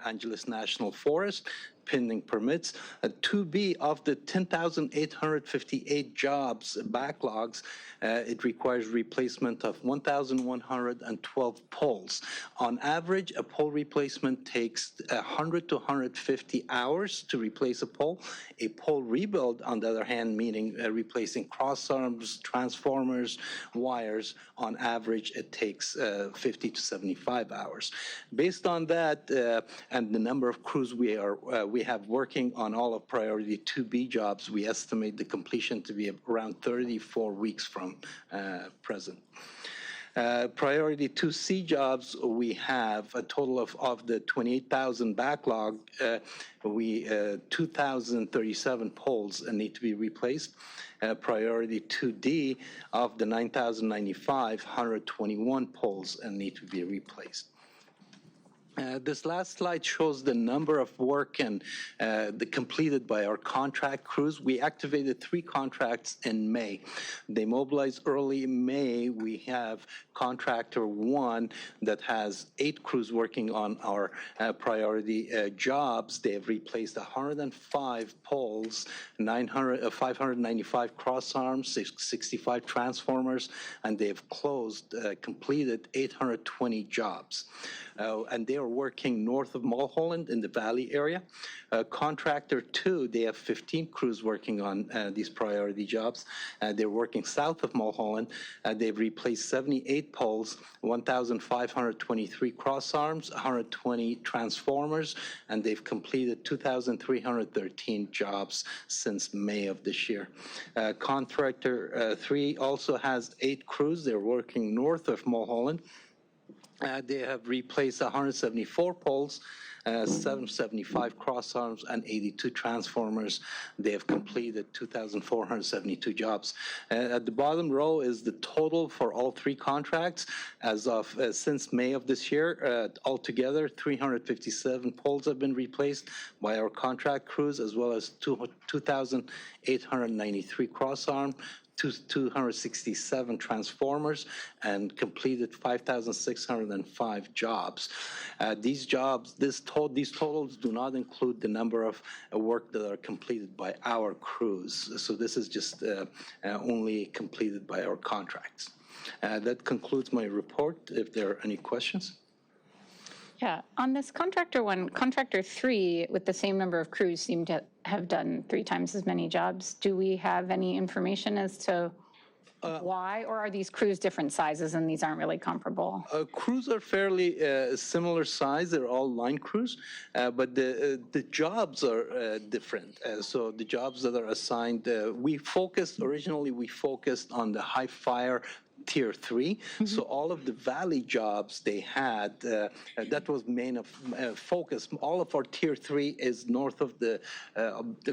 Angeles National Forest, pending permits. 2B, of the 10,858 jobs backlogs, it requires replacement of 1,112 poles. On average, a pole replacement takes 100 to 150 hours to replace a pole. A pole rebuild, on the other hand, meaning replacing cross arms, transformers, wires, on average, it takes 50 to 75 hours. Based on that and the number of crews we have working on all of priority 2B jobs, we estimate the completion to be around 34 weeks from present. Priority 2C jobs, we have a total of the 28,000 backlog, 2,037 poles need to be replaced. Priority 2D, of the 9,095, 121 poles need to be replaced. This last slide shows the number of work and completed by our contract crews. We activated 3 contracts in May. They mobilized early in May. We have contractor 1 that has 8 crews working on our priority jobs. They have replaced 105 poles, 595 cross arms, 65 transformers, and they have completed 820 jobs. And they are working north of Mulholland in the Valley area. Contractor 2, they have 15 crews working on these priority jobs. They're working south of Mulholland. They've replaced 78 poles, 1,523 cross arms, 120 transformers, and they've completed 2,313 jobs since May of this year. Contractor 3 also has 8 crews. They're working north of Mulholland. They have replaced 174 poles, 775 cross arms, and 82 transformers. They have completed 2,472 jobs. At the bottom row is the total for all 3 contracts. As of since May of this year, altogether 357 poles have been replaced by our contract crews, as well as 2,893 cross arm, 267 transformers and completed 5,605 jobs. These jobs, these totals do not include the number of work that are completed by our crews. So this is just only completed by our contracts. That concludes my report. If there are any questions. Yeah, on this contractor one, contractor 3 with the same number of crews seem to have done 3 times as many jobs. Do we have any information as to why, or are these crews different sizes and these aren't really comparable? Crews are fairly similar size. They're all line crews, but the jobs are different. So the jobs that are assigned, originally we focused on the high fire Tier 3. So all of the valley jobs they had, that was main of focus. All of our Tier 3 is north of the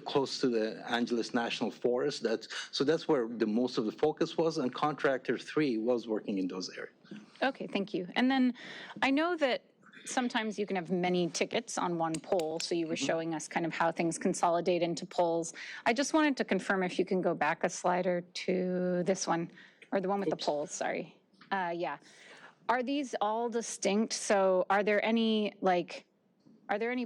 close to the Angeles National Forest. So that's where the most of the focus was, and contractor 3 was working in those areas. Okay, thank you. And then I know that sometimes you can have many tickets on one pole, so you were showing us kind of how things consolidate into poles. I just wanted to confirm if you can go back a slider to this one, or the one with the poles, sorry. Yeah. Are these all distinct? So are there any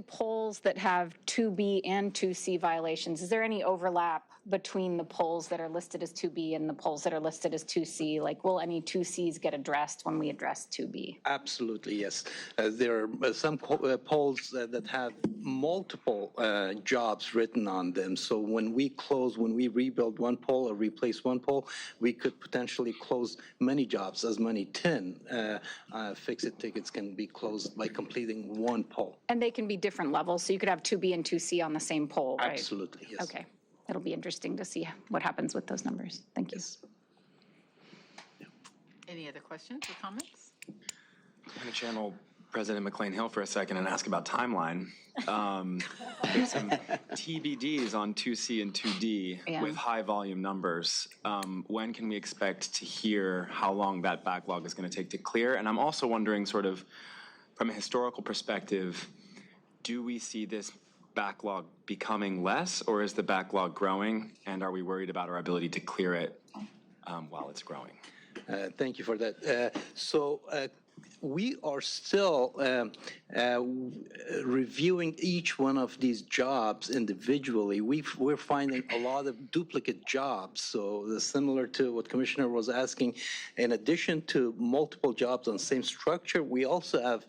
poles that have 2B and 2C violations? Is there any overlap between the poles that are listed as 2B and the poles that are listed as 2C? Like, will any 2Cs get addressed when we address 2B? Absolutely, yes. There are some poles that have multiple jobs written on them. So when we rebuild one pole or replace one pole, we could potentially close many jobs, as many 10 fix-it tickets can be closed by completing one pole. And they can be different levels, so you could have 2B and 2C on the same pole, right? Absolutely, yes. Okay. It'll be interesting to see what happens with those numbers. Thank you. Any other questions or comments? I'm going to channel President McCLAIN-HILL for a second and ask about timeline. There's some TBDs on 2C and 2D with high volume numbers. When can we expect to hear how long that backlog is going to take to clear? And I'm also wondering, sort of, from a historical perspective, do we see this backlog becoming less, or is the backlog growing? And are we worried about our ability to clear it while it's growing? Thank you for that. So we are still reviewing each one of these jobs individually. We're finding a lot of duplicate jobs. So similar to what Commissioner was asking, in addition to multiple jobs on the same structure, we also have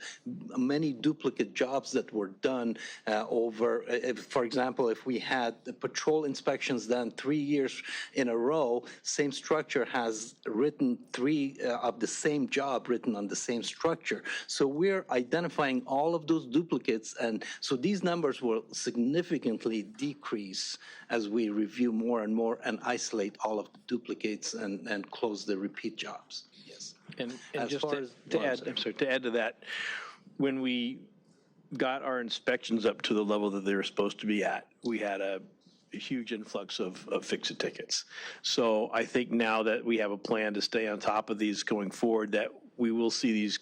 many duplicate jobs that were done over, for example, if we had the patrol inspections done 3 years in a row, same structure has written 3 of the same job written on the same structure. So we're identifying all of those duplicates, and so these numbers will significantly decrease as we review more and more and isolate all of the duplicates and close the repeat jobs. Yes. And As just far to, as- to add, I'm sorry, to add to that, when we got our inspections up to the level that they were supposed to be at, we had a huge influx of fix-it tickets. So I think now that we have a plan to stay on top of these going forward, that we will see these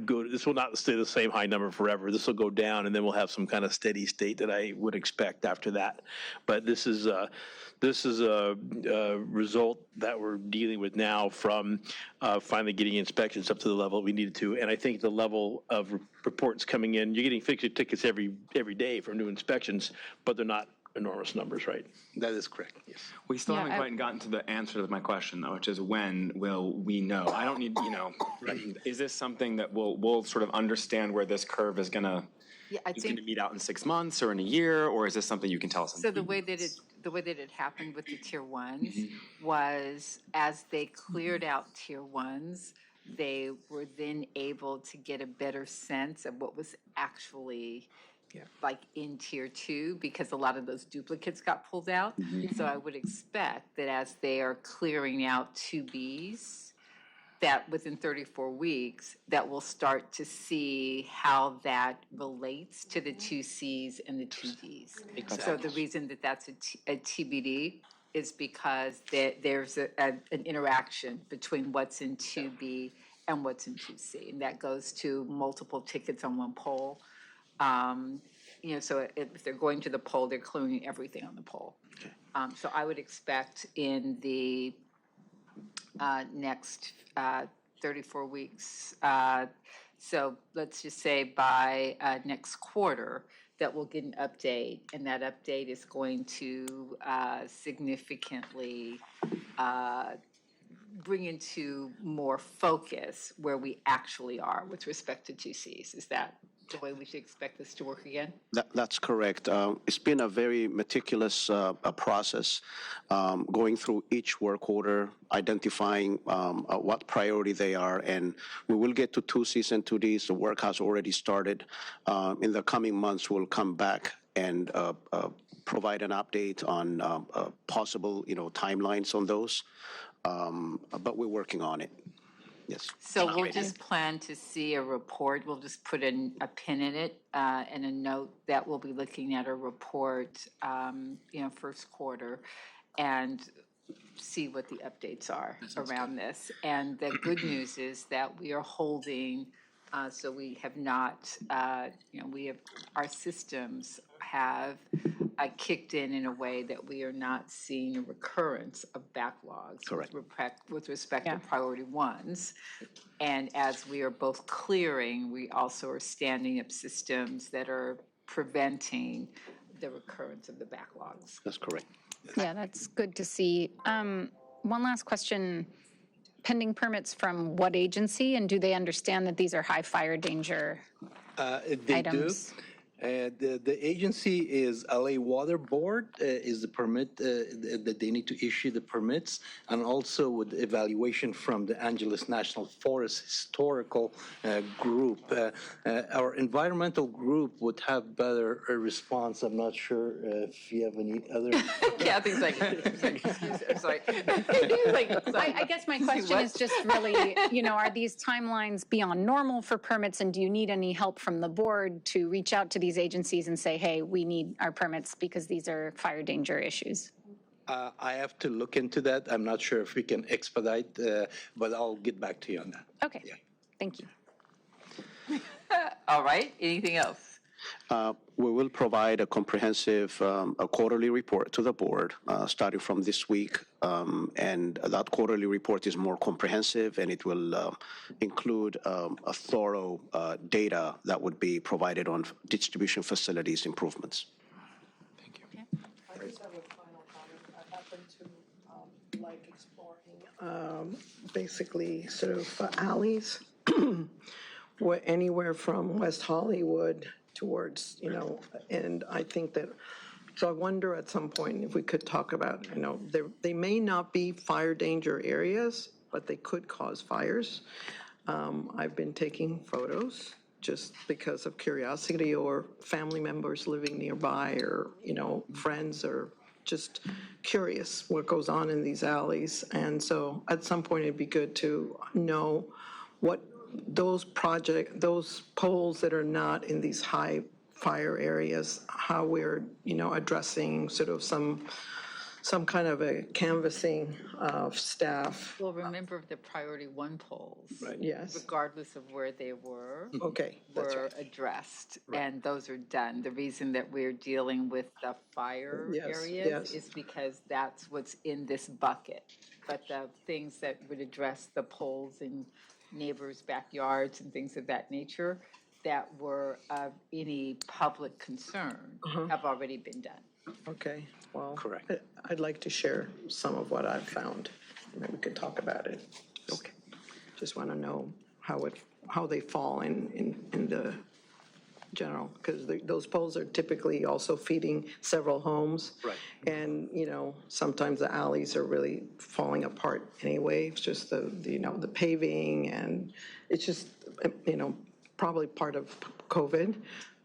go, this will not stay the same high number forever. This will go down, and then we'll have some kind of steady state that I would expect after that. But this is a result that we're dealing with now from finally getting inspections up to the level we needed to. And I think the level of reports coming in, you're getting fix-it tickets every day for new inspections, but they're not enormous numbers, right? That is correct, yes. We still haven't quite gotten to the answer to my question, though, which is when will we know? I don't need, is this something that we'll sort of understand where this curve is going to, meet out in 6 months or in a year, or is this something you can tell us? So the way that it happened with the tier ones was, as they cleared out tier ones, they were then able to get a better sense of what was actually like in tier 2, because a lot of those duplicates got pulled out. So I would expect that as they are clearing out 2Bs, that within 34 weeks, that we'll start to see how that relates to the 2Cs and the 2Ds. So the reason that that's a TBD is because there's an interaction between what's in 2B and what's in 2C, and that goes to multiple tickets on one pole. So if they're going to the pole, they're clearing everything on the pole. So I would expect in the next 34 weeks. So let's just say by next quarter that we'll get an update, and that update is going to significantly bring into more focus where we actually are with respect to 2Cs. Is that the way we should expect this to work again? That's correct. It's been a very meticulous process, going through each work order, identifying what priority they are, and we will get to 2Cs and 2Ds. The work has already started. In the coming months, we'll come back and provide an update on possible, timelines on those, but we're working on it. Yes. So we'll just plan to see a report. We'll just put a pin in it and a note that we'll be looking at a report, first quarter, and see what the updates are around this. And the good news is that we are holding, so we have not, our systems have kicked in a way that we are not seeing a recurrence of backlogs. Correct. With respect to priority ones. And as we are both clearing, we also are standing up systems that are preventing the recurrence of the backlogs. That's correct. Yeah, that's good to see. One last question. Pending permits from what agency, and do they understand that these are high fire danger They items? do. The agency is LA Water Board is the permit that they need to issue the permits, and also with evaluation from the Angeles National Forest Historical Group. Our environmental group would have better response. I'm not sure if you have any other. Kathy's like, I'm sorry. I guess my question is just really, are these timelines beyond normal for permits, and do you need any help from the board to reach out to these agencies and say, hey, we need our permits because these are fire danger issues? I have to look into that. I'm not sure if we can expedite, but I'll get back to you on that. Okay, thank you. All right, anything else? We will provide a comprehensive a quarterly report to the board starting from this week, and that quarterly report is more comprehensive, and it will include a thorough data that would be provided on distribution facilities improvements. Thank you. I just have a final comment. I happen to like exploring basically sort of alleys, anywhere from West Hollywood towards, and I think that, so I wonder at some point if we could talk about, they may not be fire danger areas, but they could cause fires. I've been taking photos just because of curiosity, or family members living nearby, or, friends, or just curious what goes on in these alleys. And so at some point it'd be good to know what those poles that are not in these high fire areas, how we're, addressing sort of some kind of a canvassing of staff. Well, remember the priority 1 poles. Right. Yes. Regardless of where they were. Okay, that's were right. addressed, and those are done. The reason that we're dealing with the fire areas yes. is because that's what's in this bucket. But the things that would address the poles in neighbors' backyards and things of that nature that were of any public concern have already been done. Okay, well. Correct. I'd like to share some of what I've found. Maybe we could talk about it. Okay. Just want to know how they fall in the general, because those poles are typically also feeding several homes. Right. And, sometimes the alleys are really falling apart anyway. It's just the paving, and it's just, probably part of COVID,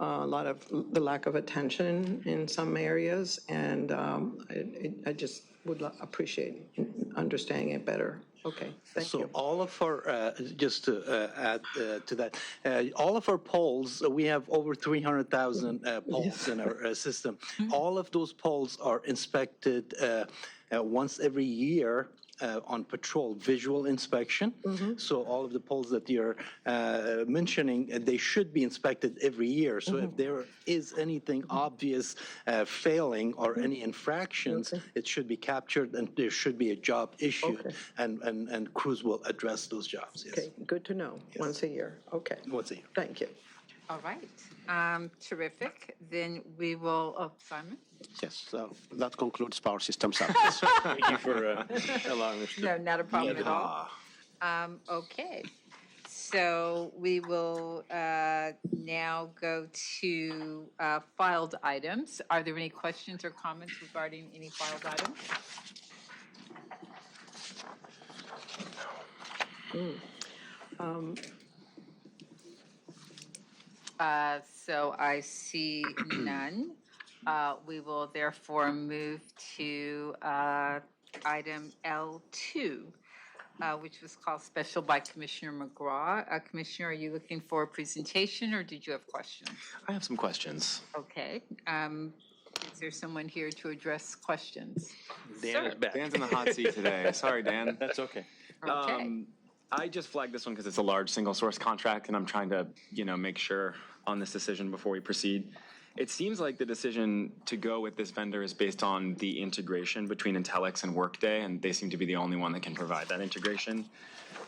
a lot of the lack of attention in some areas, and I just would appreciate understanding it better. Okay, thank you. So all of our, just to add to that, all of our polls, we have over 300,000 polls in our system. All of those polls are inspected once every year on patrol visual inspection. So all of the poles that you're mentioning, they should be inspected every year. So if there is anything obvious failing or any infractions, it should be captured and there should be a job issued, and crews will address those jobs. Yes. Okay, good to know. Once a year. Okay. Once a year. Thank you. All right. Terrific. Then we will, oh, Simon? Yes, so that concludes power systems updates. Thank you for allowing us to. No, not a problem at all. Okay. So we will now go to filed items. Are there any questions or comments regarding any filed items? So I see none. We will therefore move to item L2, which was called special by Commissioner McCraw. Commissioner, are you looking for a presentation or did you have questions? I have some questions. Okay. Is there someone here to address questions? Dan is back. Dan's in the hot seat today. Sorry, Dan. That's okay. Okay. I just flagged this one because it's a large single source contract and I'm trying to, make sure on this decision before we proceed. It seems like the decision to go with this vendor is based on the integration between Intellix and Workday, and they seem to be the only one that can provide that integration.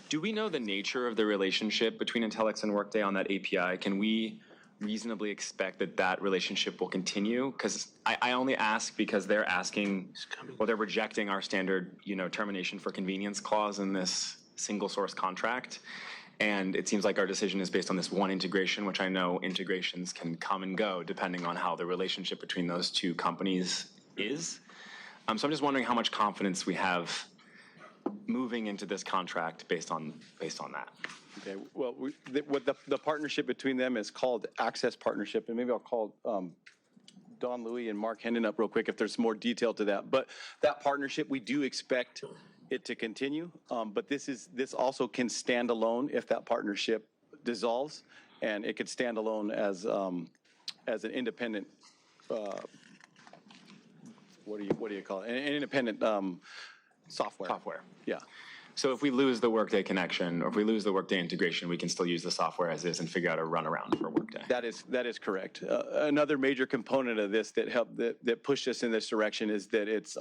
Do we know the nature of the relationship between Intellix and Workday on that API? Can we reasonably expect that that relationship will continue? Because I only ask because they're asking, well, they're rejecting our standard, termination for convenience clause in this single source contract. And it seems like our decision is based on this one integration, which I know integrations can come and go depending on how the relationship between those two companies is. So I'm just wondering how much confidence we have moving into this contract based on that. Okay, well, the partnership between them is called Access Partnership, and maybe I'll call Don Louis and Mark Hendon up real quick if there's more detail to that. But that partnership, we do expect it to continue, but this also can stand alone if that partnership dissolves, and it could stand alone as an independent. What do you call it? An independent software. Software. Yeah. So if we lose the Workday connection, or if we lose the Workday integration, we can still use the software as is and figure out a runaround for Workday. That is correct. Another major component of this that pushed us in this direction is that it's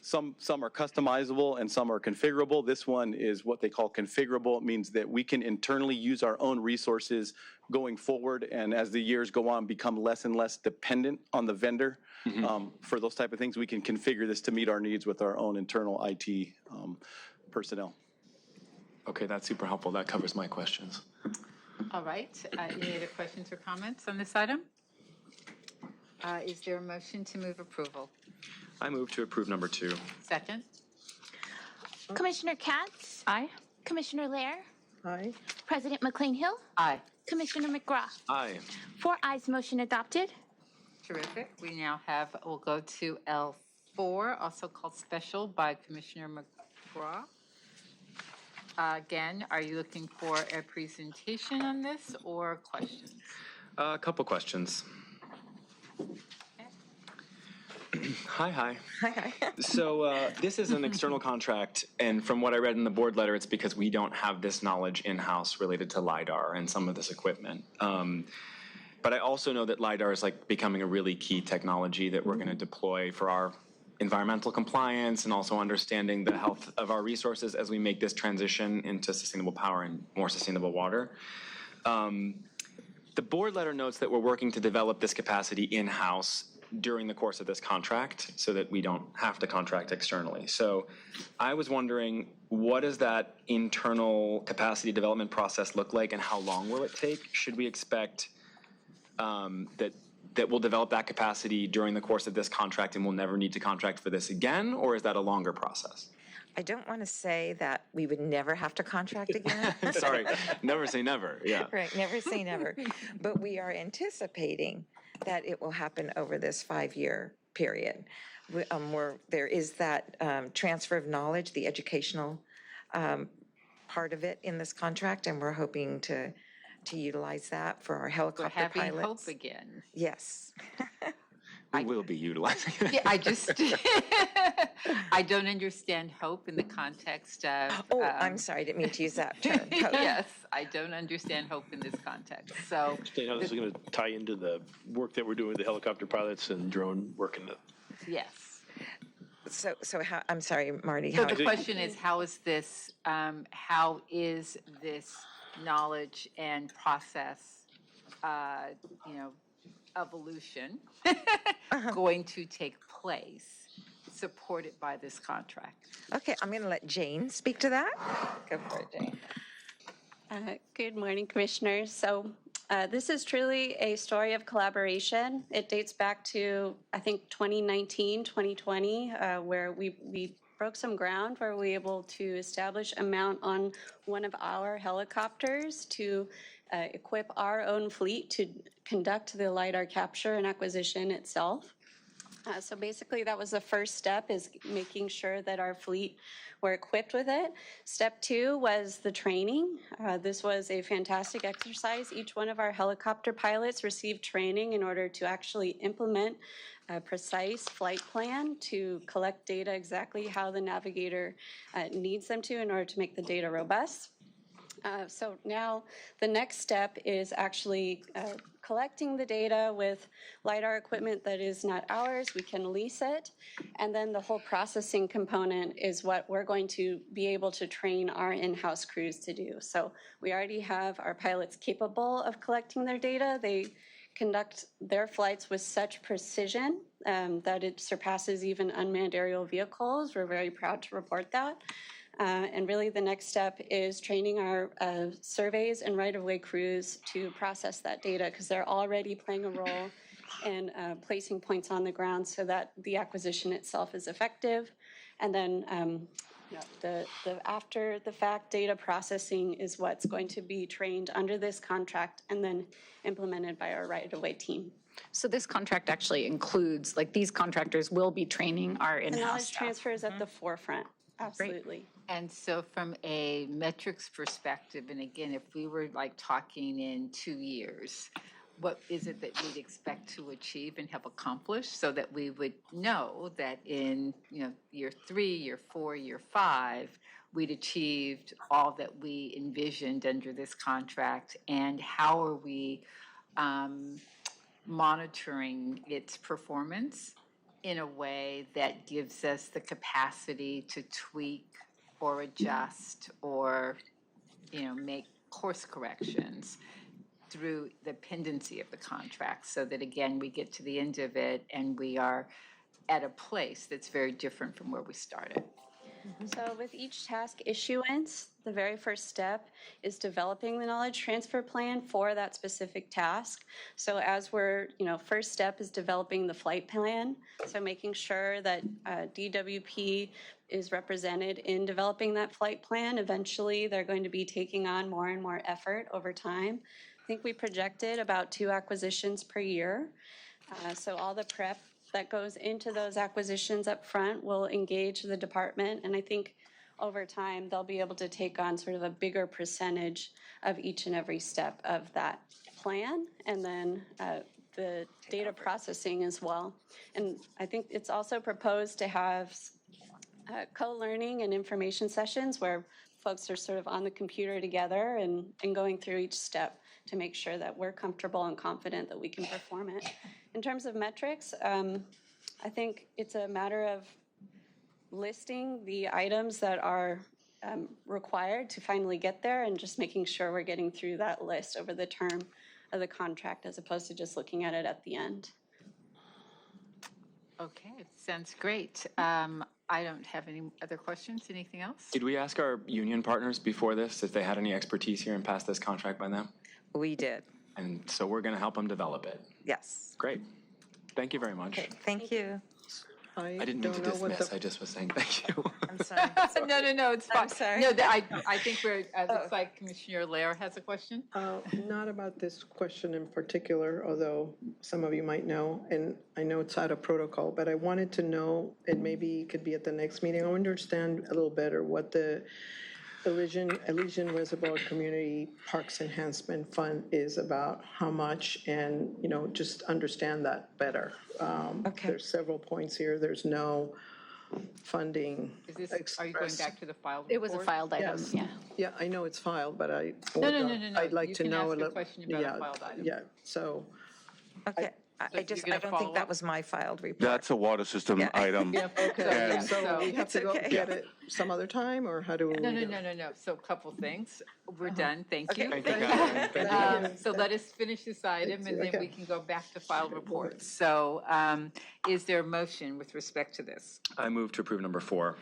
some are customizable and some are configurable. This one is what they call configurable. It means that we can internally use our own resources going forward, and as the years go on, become less and less dependent on the vendor for those type of things. We can configure this to meet our needs with our own internal IT personnel. Okay, that's super helpful. That covers my questions. All right. Any other questions or comments on this item? Is there a motion to move approval? I move to approve number 2. Second? Commissioner KATZ? Aye. Commissioner Lair? Aye. President McCLAIN-HILL? Aye. Commissioner McGraw? Aye. 4 ayes, motion adopted. Terrific. We'll go to L4, also called special by Commissioner McGraw. Again, are you looking for a presentation on this or questions? A couple questions. Hi. Hi. So this is an external contract, and from what I read in the board letter, it's because we don't have this knowledge in-house related to Lidar and some of this equipment. But I also know that Lidar is becoming a really key technology that we're going to deploy for our environmental compliance and also understanding the health of our resources as we make this transition into sustainable power and more sustainable water. The board letter notes that we're working to develop this capacity in-house during the course of this contract so that we don't have to contract externally. So I was wondering, what does that internal capacity development process look like and how long will it take? Should we expect that we'll develop that capacity during the course of this contract and we'll never need to contract for this again, or is that a longer process? I don't want to say that we would never have to contract again. Sorry, never say never, yeah. Right, never say never. But we are anticipating that it will happen over this 5-year period. Where there is that transfer of knowledge, the educational part of it in this contract, and we're hoping to utilize that for our helicopter pilots. We're having hope again. Yes. We will be utilizing it. Yeah, I just, I don't understand hope in the context of. Oh, I'm sorry, I didn't mean to use that term. Hope. Yes, I don't understand hope in this context, so. Understand how this is going to tie into the work that we're doing with the helicopter pilots and drone work in the. Yes. So how, I'm sorry, Marty. So how- the question is, how is this knowledge and process, evolution going to take place, supported by this contract? Okay, I'm going to let Jane speak to that. Go for it, Jane. Good morning, Commissioners. So this is truly a story of collaboration. It dates back to, I think, 2019, 2020, where we broke some ground, where we were able to establish a mount on one of our helicopters to equip our own fleet to conduct the Lidar capture and acquisition itself. So basically, that was the first step, is making sure that our fleet were equipped with it. Step 2 was the training. This was a fantastic exercise. Each one of our helicopter pilots received training in order to actually implement a precise flight plan to collect data exactly how the navigator needs them to in order to make the data robust. So now the next step is actually collecting the data with Lidar equipment that is not ours. We can lease it. And then the whole processing component is what we're going to be able to train our in-house crews to do. So we already have our pilots capable of collecting their data. They conduct their flights with such precision that it surpasses even unmanned aerial vehicles. We're very proud to report that. And really the next step is training our surveys and right-of-way crews to process that data, because they're already playing a role in placing points on the ground so that the acquisition itself is effective. And then the after the fact data processing is what's going to be trained under this contract and then implemented by our right-of-way team. So this contract actually includes, like, these contractors will be training our The in-house knowledge staff. transfer is at the forefront, absolutely. And so from a metrics perspective, and again, if we were like talking in 2 years, what is it that we'd expect to achieve and have accomplished, so that we would know that in year 3, year 4, year 5, we'd achieved all that we envisioned under this contract, and how are we monitoring its performance in a way that gives us the capacity to tweak or adjust or, make course corrections through the pendency of the contract, so that, again, we get to the end of it and we are at a place that's very different from where we started. So with each task issuance, the very first step is developing the knowledge transfer plan for that specific task. So as we're, first step is developing the flight plan. So making sure that DWP is represented in developing that flight plan. Eventually, they're going to be taking on more and more effort over time. I think we projected about 2 acquisitions per year. So all the prep that goes into those acquisitions up front will engage the department, and I think over time they'll be able to take on sort of a bigger percentage of each and every step of that plan, and then the data processing as well. And I think it's also proposed to have co-learning and information sessions where folks are sort of on the computer together and going through each step to make sure that we're comfortable and confident that we can perform it. In terms of metrics, I think it's a matter of listing the items that are required to finally get there, and just making sure we're getting through that list over the term of the contract, as opposed to just looking at it at the end. Okay, sounds great. I don't have any other questions. Anything else? Did we ask our union partners before this if they had any expertise here and pass this contract by them? We did. And so we're going to help them develop it. Yes. Great. Thank you very much. Okay, thank you. I didn't mean to dismiss. I just was saying thank you. I'm sorry. No, it's fine. I'm sorry. No, I think we're, looks like Commissioner LEHRER has a question. Not about this question in particular, although some of you might know, and I know it's out of protocol, but I wanted to know, and maybe it could be at the next meeting, I understand a little better what the Elysian Reservoir Community Parks Enhancement Fund is about how much, and, just understand that better. Okay. There's several points here. There's no funding Are you going expressed. back to the filed report? It was a filed item, Yes. yeah. Yeah, I know it's filed, but No. I'd like You to can know. ask a little- question about a yeah, filed item. Yeah, so, Okay, I you're just, gonna I don't follow think that up? was my filed report. That's a water system Yeah. item. okay, And- so we have to go okay. get it some other time, or how do we? No. So a couple things. We're done. Thank you. Okay, thank you. So let us finish this item, and then Okay. we can go back to file reports. So is there a motion with respect to this? I move to approve number 4.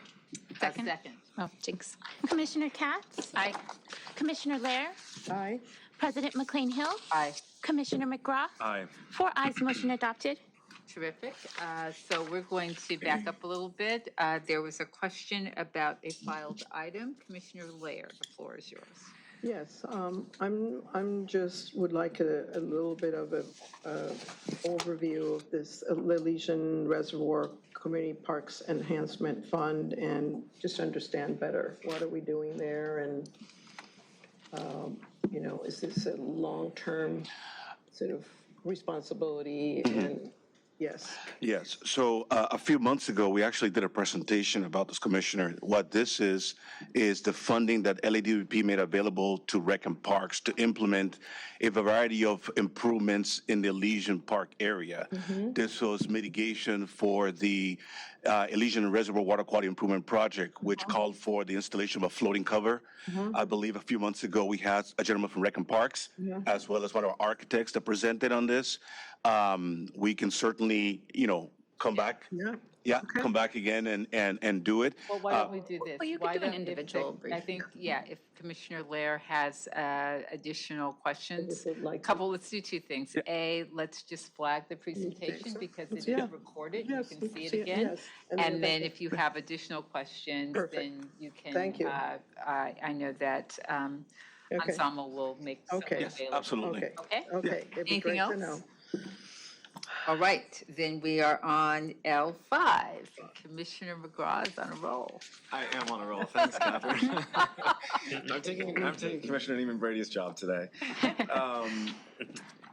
Second. Oh, jinx. Commissioner KATZ? Aye. Commissioner Lair? Aye. President McCLAIN-HILL? Aye. Commissioner McGraw? Aye. 4 ayes, motion adopted. Terrific. So we're going to back up a little bit. There was a question about a filed item. Commissioner Lair, the floor is yours. Yes, I'm just, would like a little bit of a overview of this Elysian Reservoir Community Parks Enhancement Fund, and just understand better, what are we doing there, and, is this a long-term sort of responsibility, and, yes. Yes, so a few months ago, we actually did a presentation about this, Commissioner. What this is the funding that LADWP made available to Rec and Parks to implement a variety of improvements in the Elysian Park area. This was mitigation for the Elysian Reservoir Water Quality Improvement Project, which called for the installation of a floating cover. I believe a few months ago, we had a gentleman from Rec and Parks, as well as one of our architects that presented on this. We can certainly, come back. Yeah. Come back again and do it. Well, why don't we do this? Well, you Why could do an don't- if individual the- I briefing. think, if Commissioner Lair has additional questions, just would like to- let's do two things. A, let's just flag the presentation so? because it Yeah. is recorded. You Yes, can we see it see it, again. yes. And then if you have additional questions, Perfect. then you can. Thank you. I know that Okay. Ensemble will make some Okay. Yes, available. Absolutely. Okay? Okay, it'd be Anything great to else? know. All right, then we are on L5. Commissioner McGraw is on a roll. I am on a roll. Thanks, Catherine. I'm taking Commissioner Neiman Brady's job today.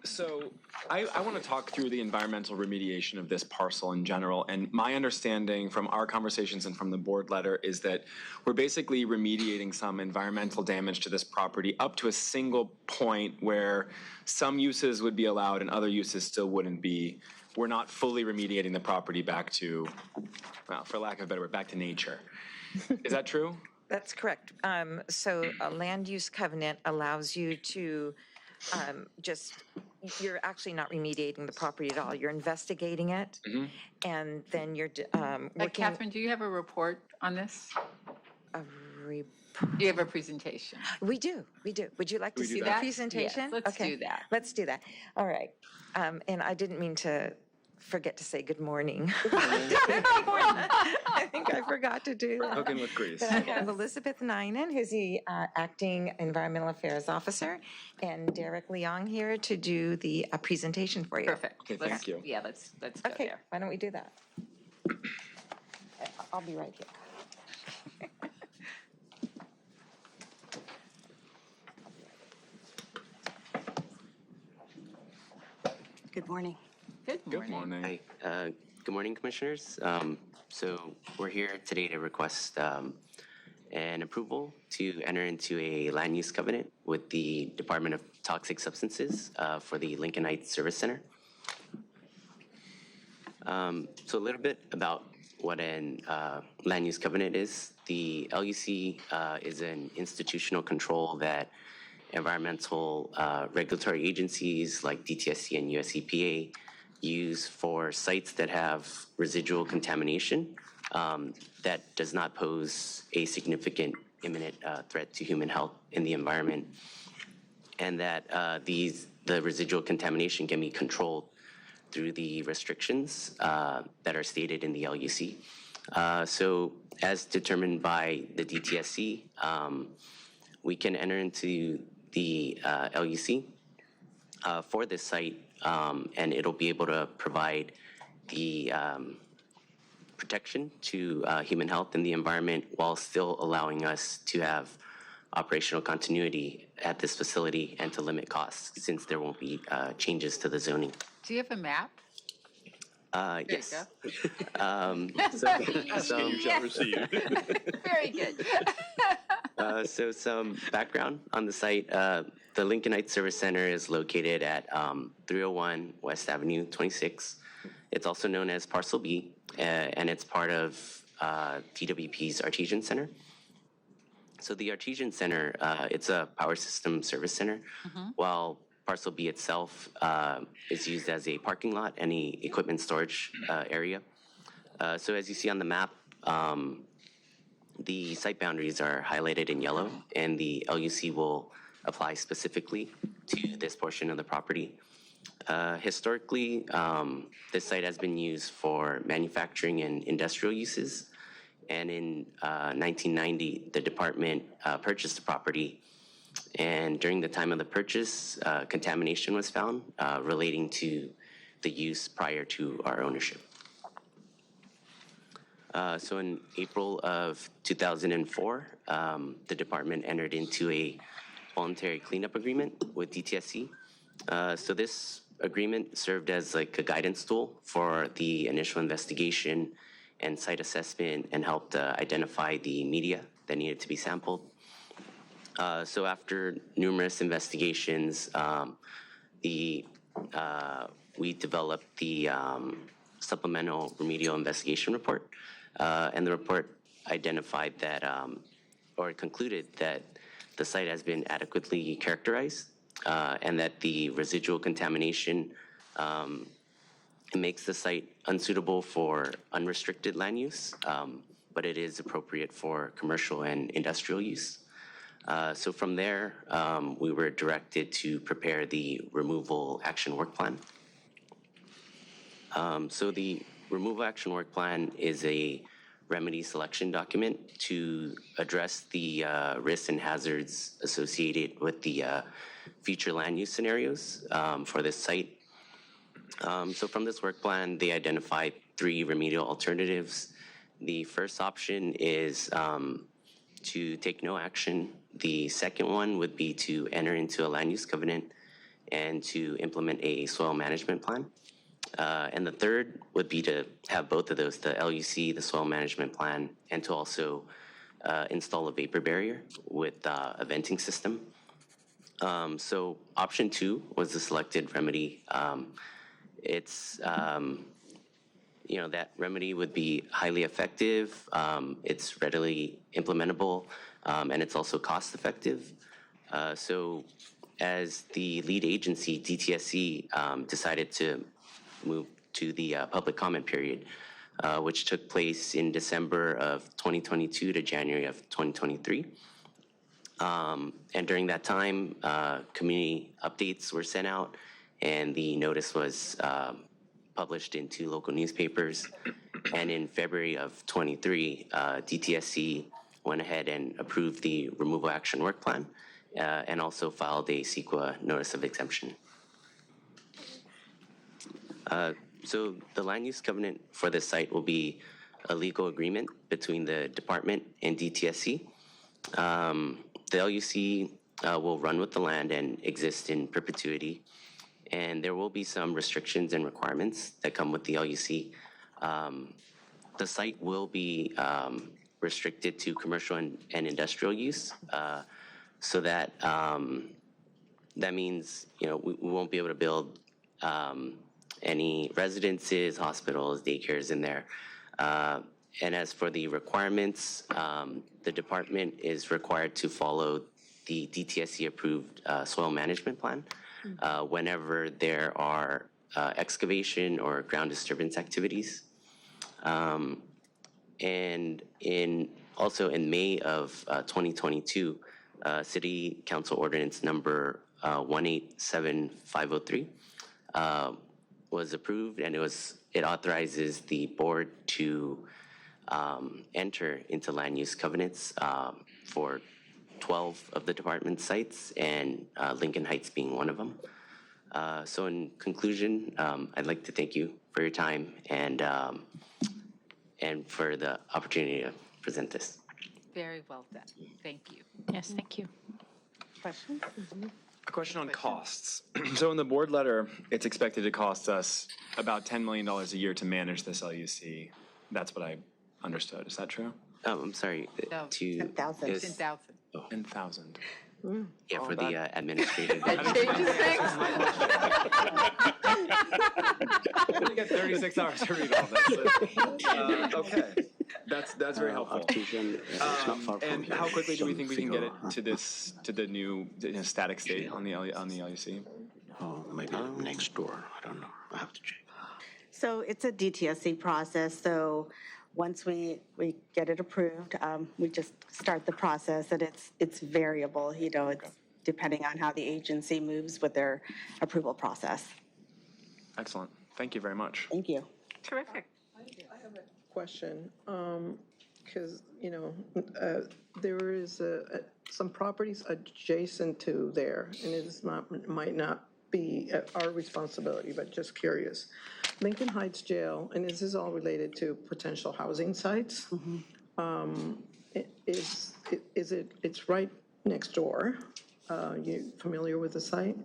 So I want to talk through the environmental remediation of this parcel in general. And my understanding from our conversations and from the board letter is that we're basically remediating some environmental damage to this property up to a single point where some uses would be allowed and other uses still wouldn't be. We're not fully remediating the property back to, well, for lack of a better word, back to nature. Is that true? That's correct. So a land use covenant allows you to you're actually not remediating the property at all. You're investigating it, and then you're working. Catherine, do you have a report on this? re- Do you have a presentation? We do. Would you like to we do see the that? presentation? Yes, let's Okay, do that. Let's do that. All right. And I didn't mean to forget to say good morning. I think I forgot to do that. Cooking with grease. But I have Elizabeth Ninan, who's the Acting Environmental Affairs Officer, and Derek Leong here to do the presentation for you. Perfect. Okay, thank you. Yeah, let's go Okay, there. why don't we do that? I'll be right here. Good morning. Good Good morning. morning. Hi, good morning, Commissioners. So we're here today to request an approval to enter into a land use covenant with the Department of Toxic Substances for the Lincoln Heights Service Center. So a little bit about what an land use covenant is. The LUC is an institutional control that environmental regulatory agencies like DTSC and US EPA use for sites that have residual contamination that does not pose a significant imminent threat to human health in the environment, and that the residual contamination can be controlled through the restrictions that are stated in the LUC. So as determined by the DTSC, we can enter into the LUC for this site, and it'll be able to provide the protection to human health and the environment while still allowing us to have operational continuity at this facility and to limit costs since there won't be changes to the zoning. Do you have a map? There Yes. you So, go. Yes. Very good. So some background on the site. The Lincoln Heights Service Center is located at 301 West Avenue 26. It's also known as Parcel B, and it's part of DWP's Artesian Center. So the Artesian Center, it's a power system service center, while Parcel B itself is used as a parking lot and a equipment storage area. So as you see on the map, the site boundaries are highlighted in yellow, and the LUC will apply specifically to this portion of the property. Historically, this site has been used for manufacturing and industrial uses, and in 1990, the department purchased the property, and during the time of the purchase, contamination was found relating to the use prior to our ownership. So in April of 2004, the department entered into a voluntary cleanup agreement with DTSC. So this agreement served as like a guidance tool for the initial investigation and site assessment and helped identify the media that needed to be sampled. So after numerous investigations, we developed the supplemental remedial investigation report. And the report identified that, or concluded that the site has been adequately characterized and that the residual contamination makes the site unsuitable for unrestricted land use, but it is appropriate for commercial and industrial use. So from there, we were directed to prepare the removal action work plan. So the removal action work plan is a remedy selection document to address the risks and hazards associated with the future land use scenarios for this site. So from this work plan, they identified 3 remedial alternatives. The first option is to take no action. The second one would be to enter into a land use covenant and to implement a soil management plan. And the third would be to have both of those, the LUC, the soil management plan, and to also install a vapor barrier with a venting system. So option 2 was the selected remedy. That remedy would be highly effective, it's readily implementable, and it's also cost effective. So as the lead agency, DTSC, decided to move to the public comment period, which took place in December of 2022 to January of 2023. And during that time, community updates were sent out, and the notice was published in 2 local newspapers. And in February of 23, DTSC went ahead and approved the removal action work plan and also filed a CEQA notice of exemption. So the land use covenant for this site will be a legal agreement between the department and DTSC. The LUC will run with the land and exist in perpetuity, and there will be some restrictions and requirements that come with the LUC. The site will be restricted to commercial and industrial use, so that that means we won't be able to build any residences, hospitals, daycares in there. And as for the requirements, the department is required to follow the DTSC-approved soil management plan whenever there are excavation or ground disturbance activities. And also in May of 2022, City Council Ordinance number 187503 was approved, and it authorizes the board to enter into land use covenants for 12 of the department sites, and Lincoln Heights being one of them. So in conclusion, I'd like to thank you for your time and for the opportunity to present this. Very well done. Thank you. Yes, thank you. Questions? A question on costs. So in the board letter, it's expected to cost us about $10 million a year to manage this LUC. That's what I understood. Is that true? I'm sorry, No, to. 10,000. is- 10,000. 10,000. Yeah, for the administrative. That changes things. We got 36 hours to read all this. Okay, that's very helpful. Artesian, it's not far from And here. how quickly do we think we can get it Figure, to the new static state on the LUC? Oh, maybe next door, I don't know, I have to check. So it's a DTSC process, so once we get it approved, we just start the process, and it's variable, you know, it's depending on how the agency moves with their approval process. Excellent. Thank you very much. Thank you. Terrific. I have a question, because, you know, there is some properties adjacent to there, and it is not, might not be our responsibility, but just curious. Lincoln Heights Jail, and this is all related to potential housing sites. It's right next door. You familiar with the site?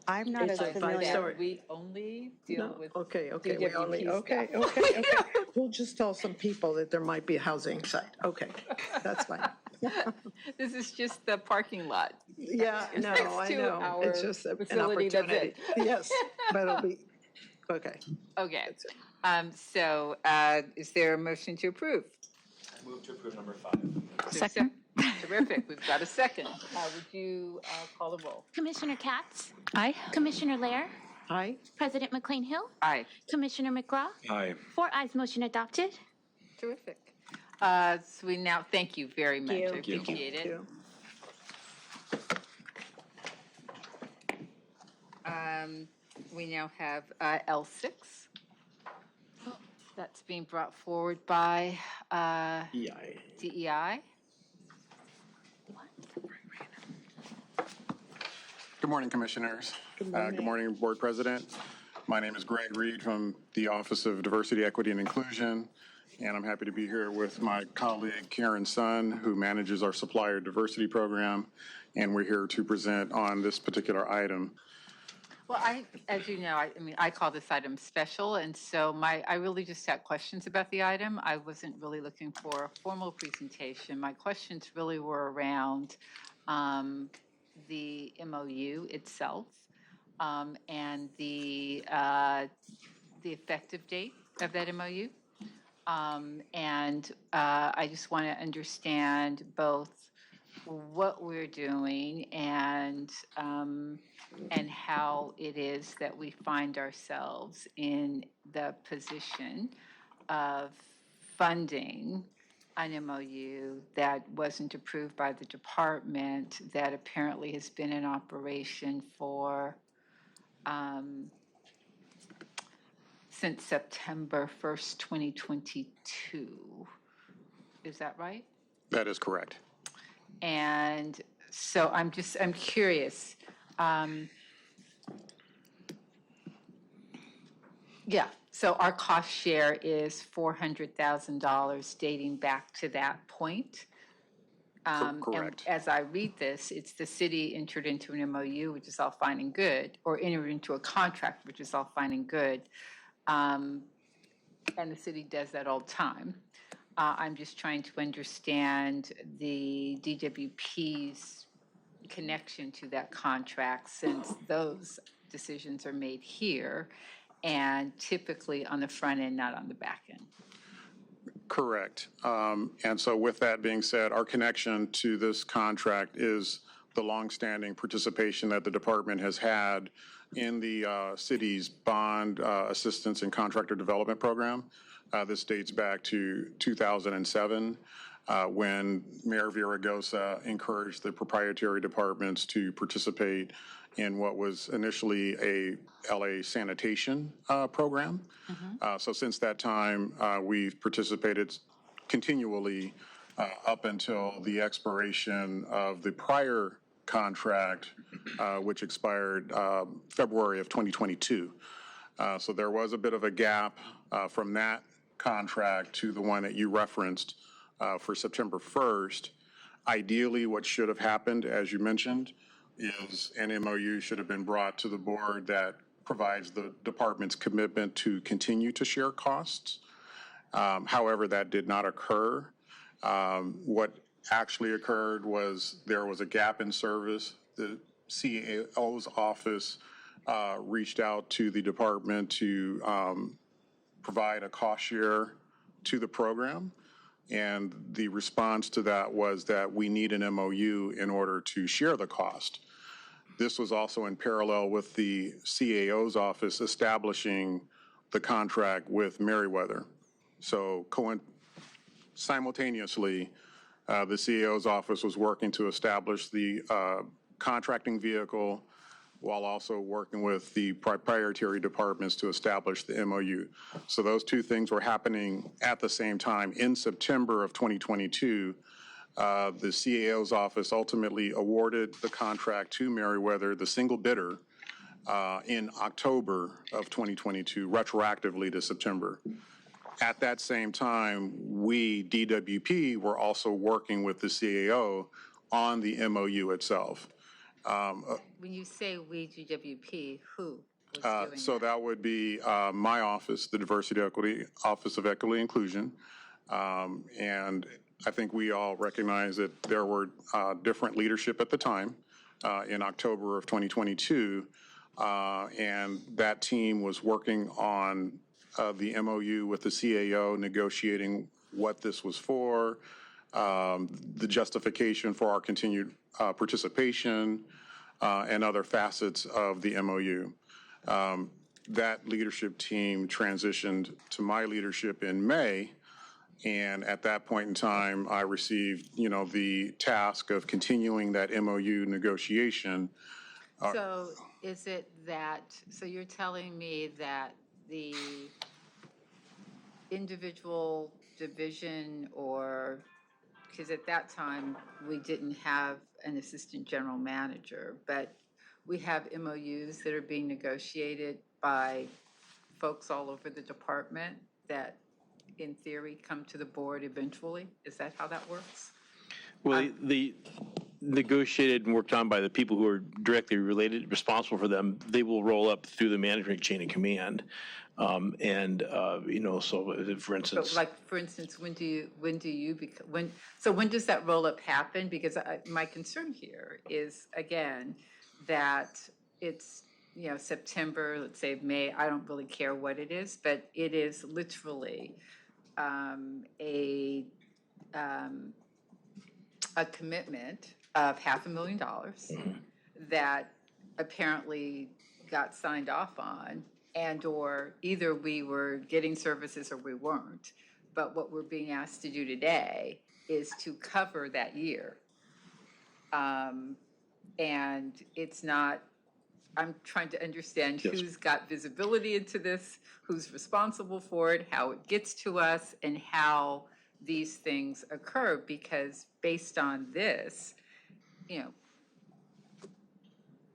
I'm not as familiar. Sorry. We only deal No, with. okay, we DWP only, stuff. okay. We'll just tell some people that there might be a housing site. Okay, that's fine. This is just the parking lot. Yeah, no, Next I to know. our It's just an facility, that's opportunity. it. Yes, but it'll be, okay. Okay. So is there a motion to approve? Move to approve number 5. Second. Terrific. We've got a second. Would you call the roll? Commissioner KATZ, Aye. Commissioner LEHRER, Aye? President McCLAIN-HILL, Aye. Commissioner McCraw, Aye. 4 ayes, motion adopted. Terrific. So we now, thank you very much. I Thank you. appreciate it. You. We now have L6. That's being brought forward by DEI. Good morning, Commissioners. Good morning, Board President. My name is Greg Reed from the Office of Diversity, Equity, and Inclusion, and I'm happy to be here with my colleague Karen Sun, who manages our Supplier Diversity Program, and we're here to present on this particular item. Well, as you know, I call this item special, and so I really just had questions about the item. I wasn't really looking for a formal presentation. My questions really were around the MOU itself and the effective date of that MOU. And I just want to understand both what we're doing and how it is that we find ourselves in the position of funding an MOU that wasn't approved by the department that apparently has been in operation for since September 1st, 2022. Is that right? That is correct. And so I'm curious. Yeah, so our cost share is $400,000 dating back to that point. Correct. And as I read this, it's the city entered into an MOU, which is all fine and good, or entered into a contract, which is all fine and good. And the city does that all the time. I'm just trying to understand the DWP's connection to that contract, since those decisions are made here and typically on the front end, not on the back end. Correct. And so with that being said, our connection to this contract is the longstanding participation that the department has had in the city's bond assistance and contractor development program. This dates back to 2007 when Mayor Villaraigosa encouraged the proprietary departments to participate in what was initially a LA sanitation program. So since that time, we've participated continually up until the expiration of the prior contract, which expired February of 2022. So there was a bit of a gap from that contract to the one that you referenced for September 1st. Ideally, what should have happened, as you mentioned, is an MOU should have been brought to the board that provides the department's commitment to continue to share costs. However, that did not occur. What actually occurred was there was a gap in service. The CAO's office reached out to the department to provide a cost share to the program. And the response to that was that we need an MOU in order to share the cost. This was also in parallel with the CAO's office establishing the contract with Meriwether. So simultaneously, the CAO's office was working to establish the contracting vehicle while also working with the proprietary departments to establish the MOU. So those two things were happening at the same time. In September of 2022, the CAO's office ultimately awarded the contract to Meriwether, the single bidder, in October of 2022, retroactively to September. At that same time, we, DWP, were also working with the CAO on the MOU itself. When you say we, GWP, who was doing So that would be my office, the Diversity Equity Office of Equity Inclusion. And I think we all recognize that there were different leadership at the time in October of 2022. And that team was working on the MOU with the CAO, negotiating what this was for, the justification for our continued participation, and other facets of the MOU. That leadership team transitioned to my leadership in May, and at that point in time, I received, the task of continuing that MOU negotiation. So is it that, so you're telling me that the individual division or, because at that time, we didn't have an assistant general manager, but we have MOUs that are being negotiated by folks all over the department that, in theory, come to the board eventually? Is that how that works? Well, the negotiated and worked on by the people who are directly related, responsible for them, they will roll up through the management chain of command. So for instance. So for instance, when does that roll up happen? Because my concern here is, again, that it's, September, let's say May, I don't really care what it is, but it is literally a commitment of $500,000 that apparently got signed off on, and or either we were getting services or we weren't. But what we're being asked to do today is to cover that year. And it's not, I'm trying to understand who's got visibility into this, who's responsible for it, how it gets to us, and how these things occur, because based on this,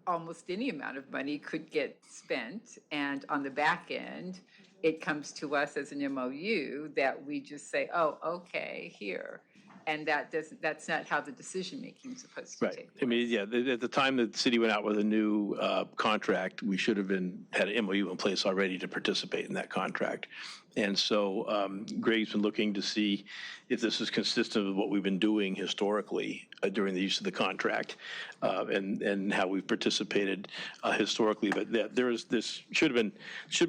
almost any amount of money could get spent, and on the back end, it comes to us as an MOU that we just say, oh, okay, here. And that's not how the decision-making is supposed to take place. I mean, at the time that the city went out with a new contract, we should have had an MOU in place already to participate in that contract. And so Greg's been looking to see if this is consistent with what we've been doing historically during the use of the contract and how we've participated historically. But this should have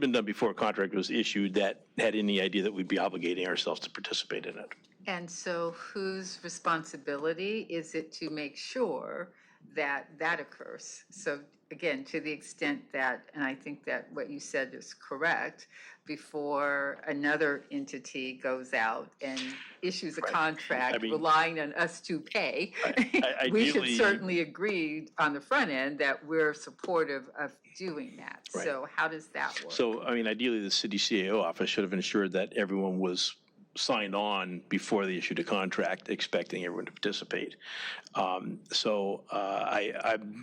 been done before a contract was issued that had any idea that we'd be obligating ourselves to participate in it. And so whose responsibility is it to make sure that that occurs? So again, to the extent that, and I think that what you said is correct, before another entity goes out and issues a contract relying on us to pay, we should certainly agree on the front end that we're supportive of doing that. Right. So how does that work? So, ideally, the city CAO office should have ensured that everyone was signed on before they issued a contract, expecting everyone to participate. I'm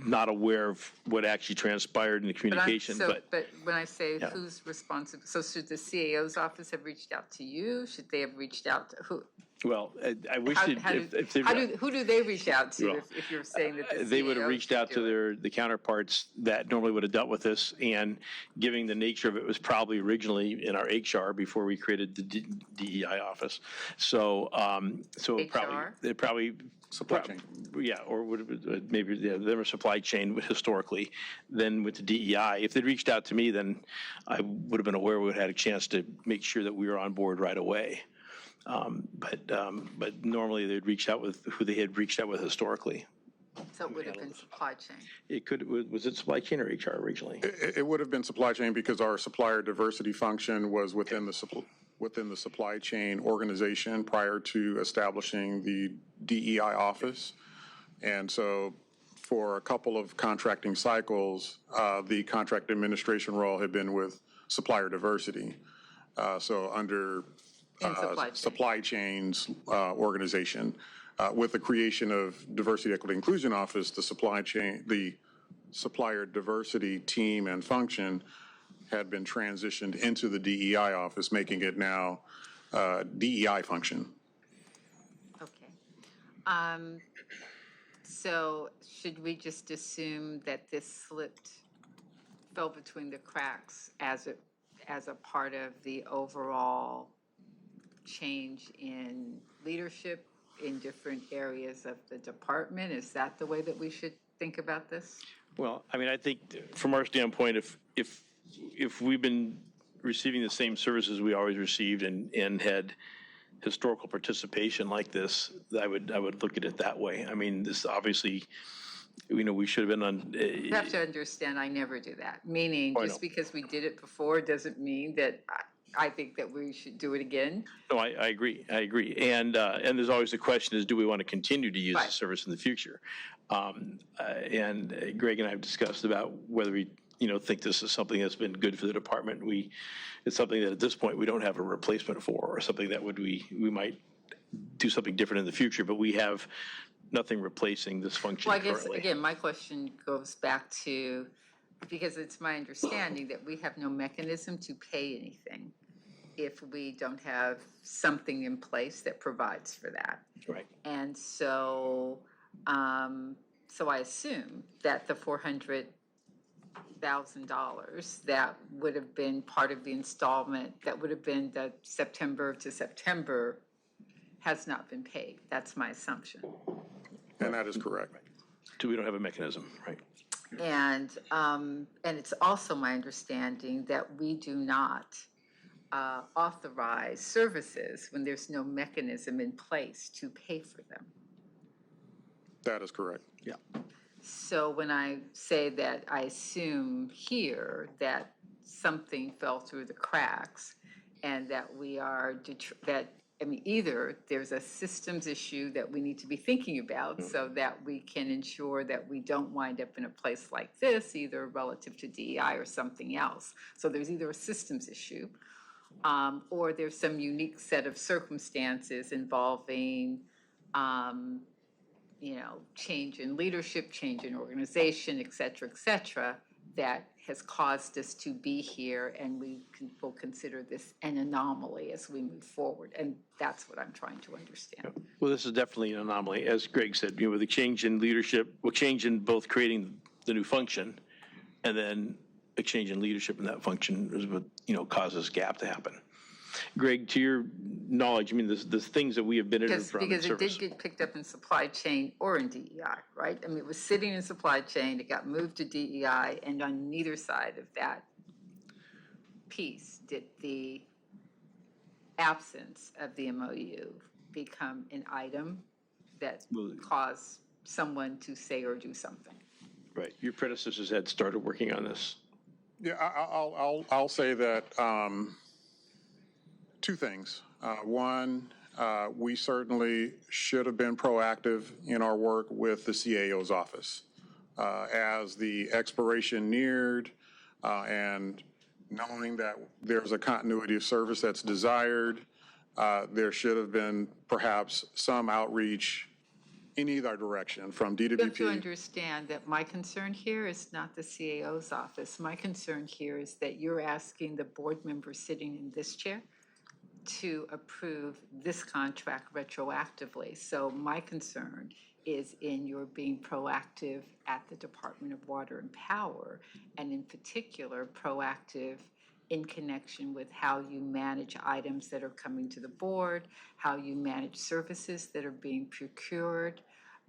not aware of what actually transpired in the communication. But when I say who's responsible, so should the CAO's office have reached out to you? Should they have reached out to who? Well, I wish How, it- how do, if they. who do they reach out to Well, if you're saying that the They would have CEO reached should out do to it? the counterparts that normally would have dealt with this, and given the nature of it was probably originally in our HR before we created the DEI office. So, so HR? it probably. Supply chain. Yeah, or would have, maybe, yeah, they were supply chain historically, then with the DEI. If they'd reached out to me, then I would have been aware we would have had a chance to make sure that we were on board right away. But normally they'd reach out with who they had reached out with historically. So it would have been supply chain. It could, was it supply chain or HR originally? It would have been supply chain because our supplier diversity function was within the supply chain organization prior to establishing the DEI office. And so for a couple of contracting cycles, the contract administration role had been with supplier diversity. So under supply chains organization. With the creation of Diversity, Equity, Inclusion Office, the supplier diversity team and function had been transitioned into the DEI office, making it now DEI function. Okay. So should we just assume that this fell between the cracks as a part of the overall change in leadership in different areas of the department? Is that the way that we should think about this? Well, I mean, I think from our standpoint, if we've been receiving the same services we always received and had historical participation like this, I would look at it that way. I mean, this obviously, we should have been on. You have to understand, I never do that. Meaning, just because we did it before doesn't mean that I think that we should do it again. No, I agree. And there's always the question is, do we want to continue to use Right. the service in the future? And Greg and I have discussed about whether we, think this is something that's been good for the department. It's something that at this point we don't have a replacement for, or something that we might do something different in the future, but we have nothing replacing this function Well, I guess, currently. again, my question goes back to, because it's my understanding that we have no mechanism to pay anything if we don't have something in place that provides for that. Right. And so, so I assume that the $400,000 that would have been part of the installment, that would have been the September to September, has not been paid. That's my assumption. And that is correct. So we don't have a mechanism, right? And it's also my understanding that we do not authorize services when there's no mechanism in place to pay for them. That is correct. Yeah. So when I say that I assume here that something fell through the cracks and that we are, either there's a systems issue that we need to be thinking about so that we can ensure that we don't wind up in a place like this, either relative to DEI or something else. So there's either a systems issue or there's some unique set of circumstances involving change in leadership, change in organization, et cetera, that has caused us to be here, and will consider this an anomaly as we move forward. And that's what I'm trying to understand. Well, this is definitely an anomaly, as Greg said, with the change in leadership, change in both creating the new function and then a change in leadership in that function is what, causes gap to happen. Greg, to your knowledge, the things that we have benefited from in Because it service. did get picked up in supply chain or in DEI, right? It was sitting in supply chain, it got moved to DEI, and on neither side of that piece did the absence of the MOU become an item that caused someone to say or do something. Right. Your predecessors had started working on this. Yeah, I'll say that two things. One, we certainly should have been proactive in our work with the CAO's office. As the expiration neared and knowing that there's a continuity of service that's desired, there should have been perhaps some outreach in either direction from DWP. You have to understand that my concern here is not the CAO's office. My concern here is that you're asking the board member sitting in this chair to approve this contract retroactively. So my concern is in your being proactive at the Department of Water and Power, and in particular, proactive in connection with how you manage items that are coming to the board, how you manage services that are being procured.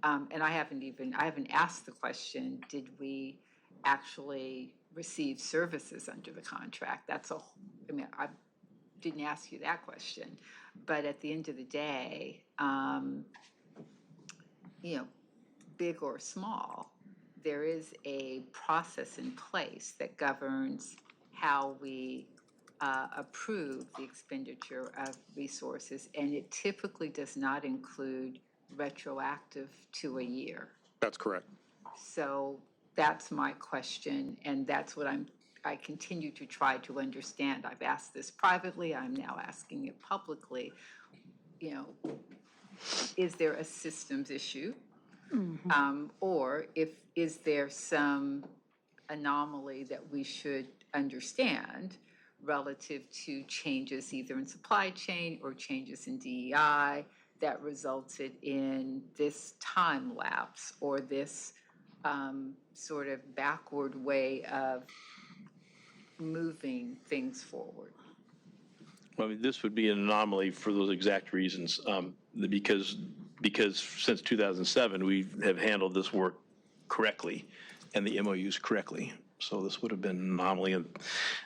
And I haven't asked the question, did we actually receive services under the contract? I didn't ask you that question. But at the end of the day, big or small, there is a process in place that governs how we approve the expenditure of resources, and it typically does not include retroactive to a year. That's correct. So that's my question, and that's what I continue to try to understand. I've asked this privately, I'm now asking it publicly. Is there a systems issue? Or is there some anomaly that we should understand relative to changes either in supply chain or changes in DEI that resulted in this time lapse or this sort of backward way of moving things forward? Well, I mean, this would be an anomaly for those exact reasons, because since 2007, we have handled this work correctly and the MOUs correctly. So this would have been an anomaly and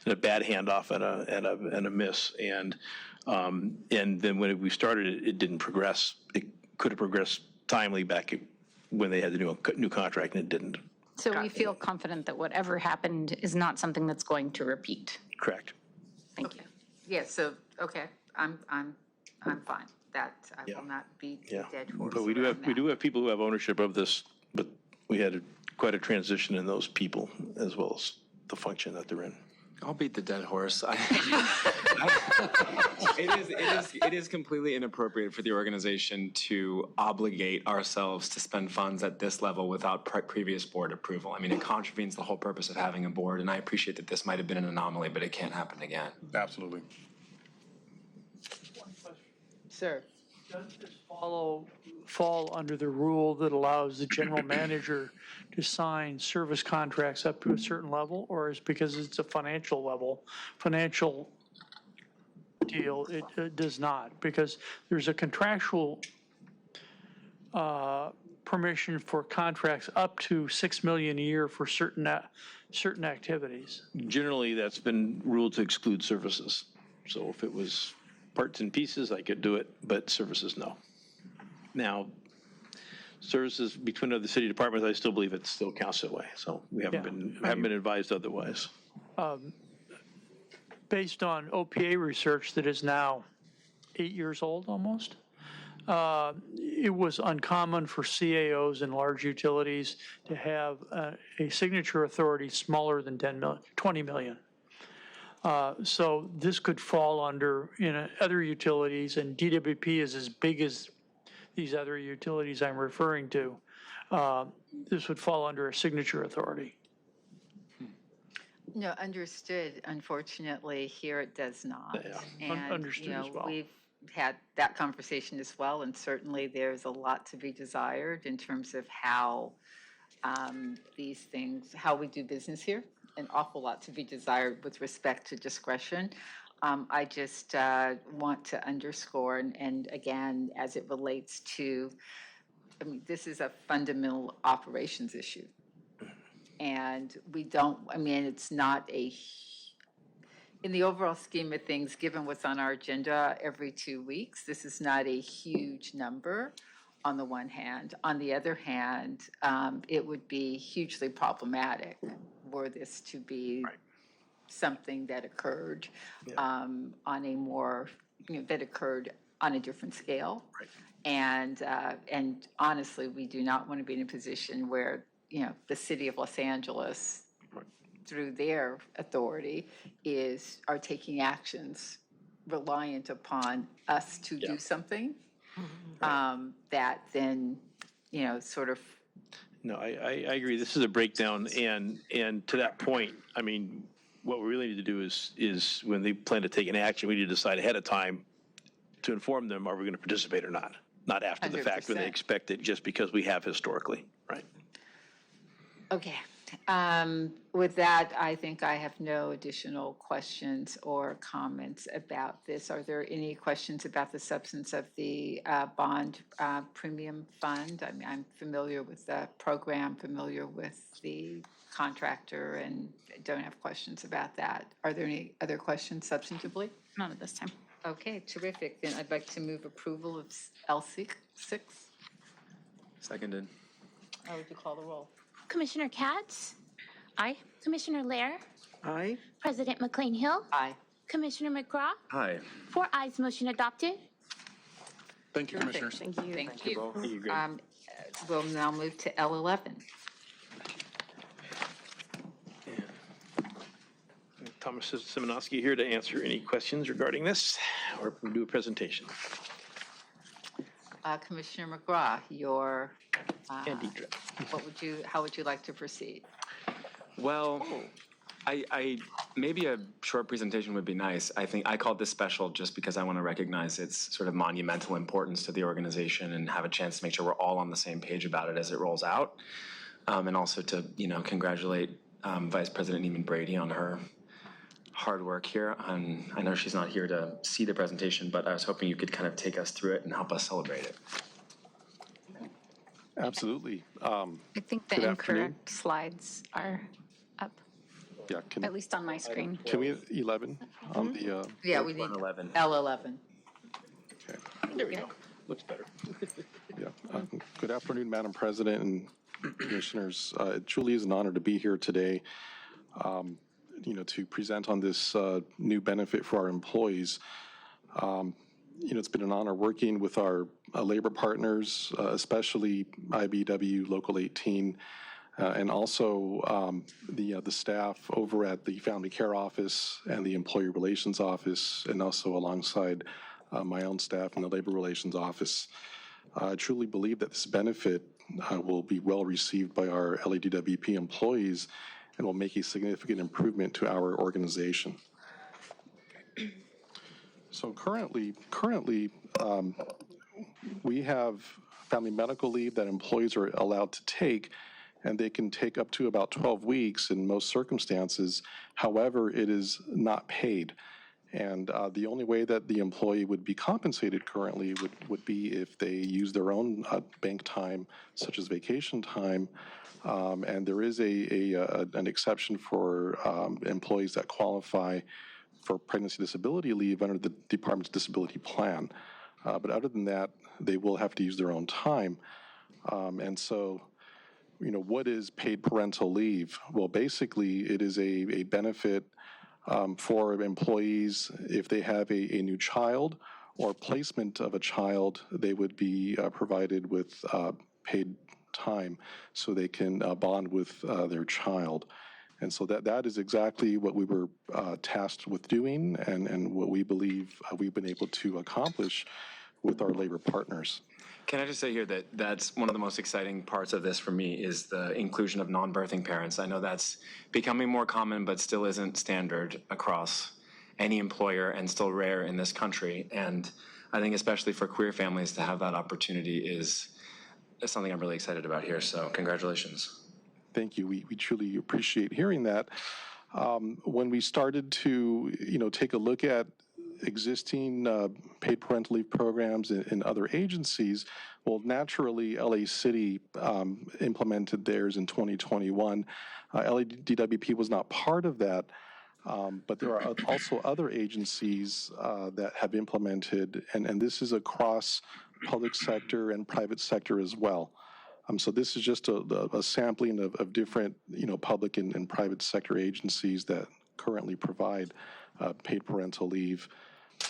a bad handoff and a miss. And then when we started it, it didn't progress. It could have progressed timely back when they had the new contract, and it didn't. So we feel confident that whatever happened is not something that's going to repeat. Correct. Thank you. Yeah, so, okay, I'm fine. That, I will not beat a dead horse. But we do have people who have ownership of this, but we had quite a transition in those people as well as the function that they're in. I'll beat the dead horse. It is completely inappropriate for the organization to obligate ourselves to spend funds at this level without previous board approval. I mean, it contravenes the whole purpose of having a board, and I appreciate that this might have been an anomaly, but it can't happen again. Absolutely. Sir. Does this fall under the rule that allows the general manager to sign service contracts up to a certain level, or is because it's a financial deal, it does not? Because there's a contractual permission for contracts up to $6 million a year for certain activities. Generally, that's been ruled to exclude services. So if it was parts and pieces, I could do it, but services, no. Now, services between other city departments, I still believe it still counts that way. So we haven't been advised otherwise. Based on OPA research that is now 8 years old almost, it was uncommon for CAOs in large utilities to have a signature authority smaller than 20 million. So this could fall under other utilities, and DWP is as big as these other utilities I'm referring to. This would fall under a signature authority. No, understood. Unfortunately, here it does not. Yeah, understood as well. We've had that conversation as well, and certainly there's a lot to be desired in terms of how these things, how we do business here. An awful lot to be desired with respect to discretion. I just want to underscore, and again, as it relates to, I mean, this is a fundamental operations issue. And it's not in the overall scheme of things, given what's on our agenda every 2 weeks, this is not a huge number on the one hand. On the other hand, it would be hugely problematic were this to be something that occurred on a more, that occurred on a different scale. And honestly, we do not want to be in a position where, the city of Los Angeles, through their authority, are taking actions reliant upon us to do something that then, sort of. No, I agree. This is a breakdown, and to that point, I mean, what we really need to do is when they plan to take an action, we need to decide ahead of time to inform them, are we going to participate or not? Not after the fact when they 100%. expect it, just because we have historically, right? Okay. With that, I think I have no additional questions or comments about this. Are there any questions about the substance of the bond premium fund? I mean, I'm familiar with the program, familiar with the contractor, and don't have questions about that. Are there any other questions substantively? None at this time. Okay, terrific. Then I'd like to move approval of L6. Seconded. How would you call the roll? Commissioner KATZ? Aye. Commissioner LEHRER? Aye. President McCLAIN-HILL? Aye. Commissioner McCraw? Aye. 4 ayes, motion adopted. Thank you, Commissioners. Thank you. Thank you. Thank you, Greg. We'll now move to L11. Thomas Simonowski here to answer any questions regarding this or do a presentation. Commissioner McGraw, your, And Deidre. how would you like to proceed? Well, I maybe a short presentation would be nice. I think I called this special just because I want to recognize its sort of monumental importance to the organization and have a chance to make sure we're all on the same page about it as it rolls out. And also to, congratulate Vice President NEEMAN Brady on her hard work here. I know she's not here to see the presentation, but I was hoping you could kind of take us through it and help us celebrate it. Absolutely. I think the Good incorrect afternoon. slides are up, Yeah, at least on my screen. can we 11 on the, Yeah, we need 11. L11. There we go. Looks better. yeah. Good afternoon, Madam President and Commissioners. It truly is an honor to be here today, to present on this new benefit for our employees. It's been an honor working with our labor partners, especially IBW Local 18, and also the staff over at the Family Care Office and the Employee Relations Office, and also alongside my own staff in the Labor Relations Office. I truly believe that this benefit will be well received by our LEDWP employees and will make a significant improvement to our organization. So currently, we have family medical leave that employees are allowed to take, and they can take up to about 12 weeks in most circumstances. However, it is not paid. And the only way that the employee would be compensated currently would be if they use their own bank time, such as vacation time. And there is an exception for employees that qualify for pregnancy disability leave under the Department's disability plan. But other than that, they will have to use their own time. And so, what is paid parental leave? Well, basically, it is a benefit for employees if they have a new child or placement of a child. They would be provided with paid time so they can bond with their child. And so that is exactly what we were tasked with doing, and what we believe we've been able to accomplish with our labor partners. Can I just say here that that's one of the most exciting parts of this for me is the inclusion of non-birthing parents. I know that's becoming more common, but still isn't standard across any employer and still rare in this country. And I think especially for queer families to have that opportunity is something I'm really excited about here. So congratulations. Thank you. We truly appreciate hearing that. When we started to, take a look at existing paid parental leave programs in other agencies, well, naturally, LA City implemented theirs in 2021. LADWP was not part of that, but there are also other agencies that have implemented, and this is across public sector and private sector as well. So this is just a sampling of different, public and private sector agencies that currently provide paid parental leave.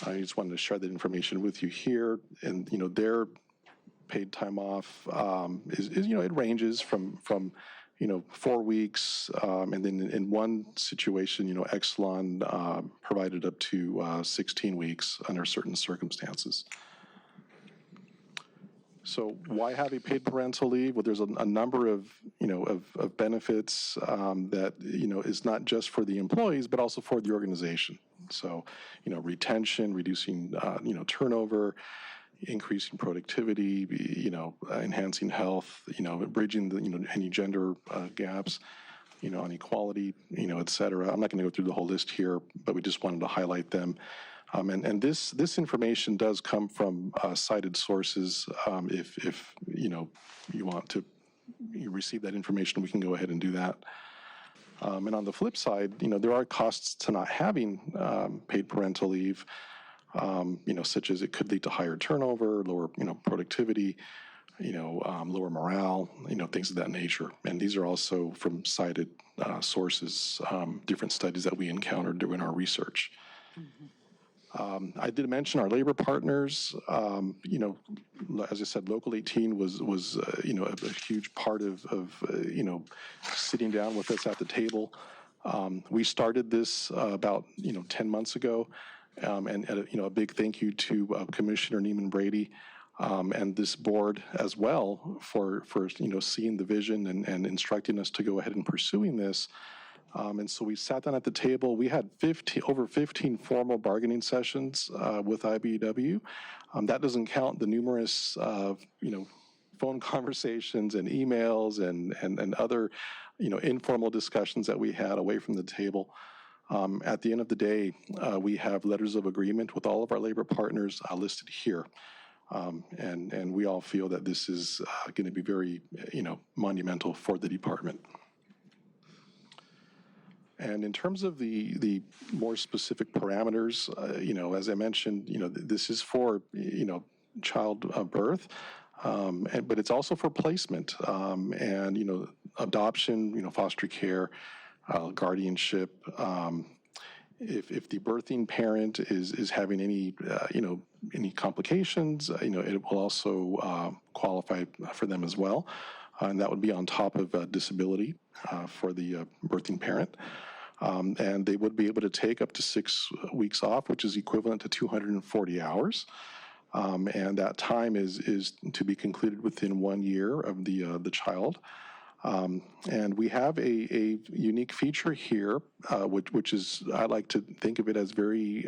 I just wanted to share that information with you here. And, their paid time off is it ranges from 4 weeks. And then in one situation, Exelon provided up to 16 weeks under certain circumstances. So why have a paid parental leave? Well, there's a number of, of benefits that, is not just for the employees, but also for the organization. So, retention, reducing, turnover, increasing productivity, enhancing health, bridging the, any gender gaps, inequality, et cetera. I'm not going to go through the whole list here, but we just wanted to highlight them. And this information does come from cited sources. If you want to receive that information, we can go ahead and do that. And on the flip side, there are costs to not having paid parental leave, such as it could lead to higher turnover, lower, productivity, lower morale, things of that nature. And these are also from cited sources, different studies that we encountered during our research. I did mention our labor partners. As I said, Local 18 was a huge part of sitting down with us at the table. We started this about 10 months ago, and a big thank you to Commissioner NEEMAN BRADY and this board as well for seeing the vision and instructing us to go ahead and pursuing this. And so we sat down at the table. We had over 15 formal bargaining sessions with IBEW. That doesn't count the numerous, phone conversations and emails and other, informal discussions that we had away from the table. At the end of the day, we have letters of agreement with all of our labor partners listed here. And we all feel that this is going to be very, monumental for the department. And in terms of the more specific parameters, as I mentioned, this is for, child birth, but it's also for placement and, adoption, foster care, guardianship. If the birthing parent is having any, any complications, it will also qualify for them as well. And that would be on top of disability for the birthing parent. And they would be able to take up to 6 weeks off, which is equivalent to 240 hours. And that time is to be concluded within 1 year of the child. And we have a unique feature here, which is, I like to think of it as very,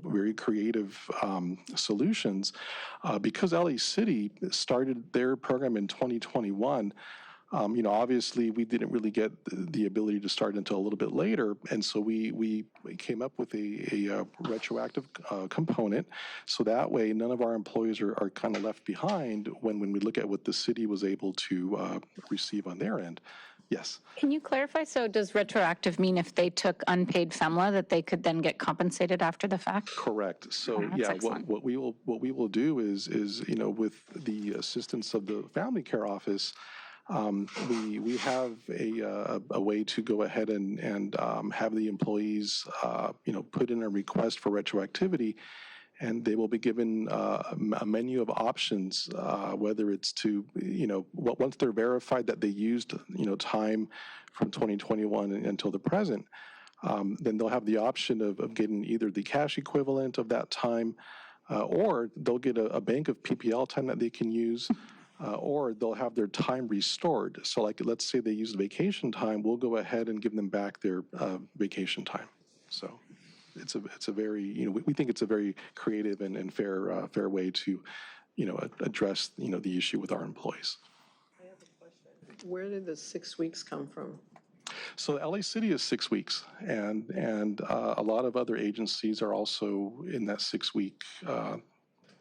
very creative solutions. Because LA City started their program in 2021, obviously we didn't really get the ability to start until a little bit later. And so we came up with a retroactive component. So that way, none of our employees are kind of left behind when we look at what the city was able to receive on their end. Yes. Can you clarify? So does retroactive mean if they took unpaid FEMLA that they could then get compensated after the fact? Correct. So that's excellent. what we will do is with the assistance of the family care office, we have a way to go ahead and have the employees put in a request for retroactivity, and they will be given a menu of options, whether it's to once they're verified that they used time from 2021 until the present, then they'll have the option of getting either the cash equivalent of that time, or they'll get a bank of PPL time that they can use. Or they'll have their time restored. So like, let's say they used vacation time, we'll go ahead and give them back their vacation time. So it's a very, we think it's a very creative and fair way to, address, the issue with our employees. I have a question. Where did the 6 weeks come from? So LA City is 6 weeks, and a lot of other agencies are also in that 6 week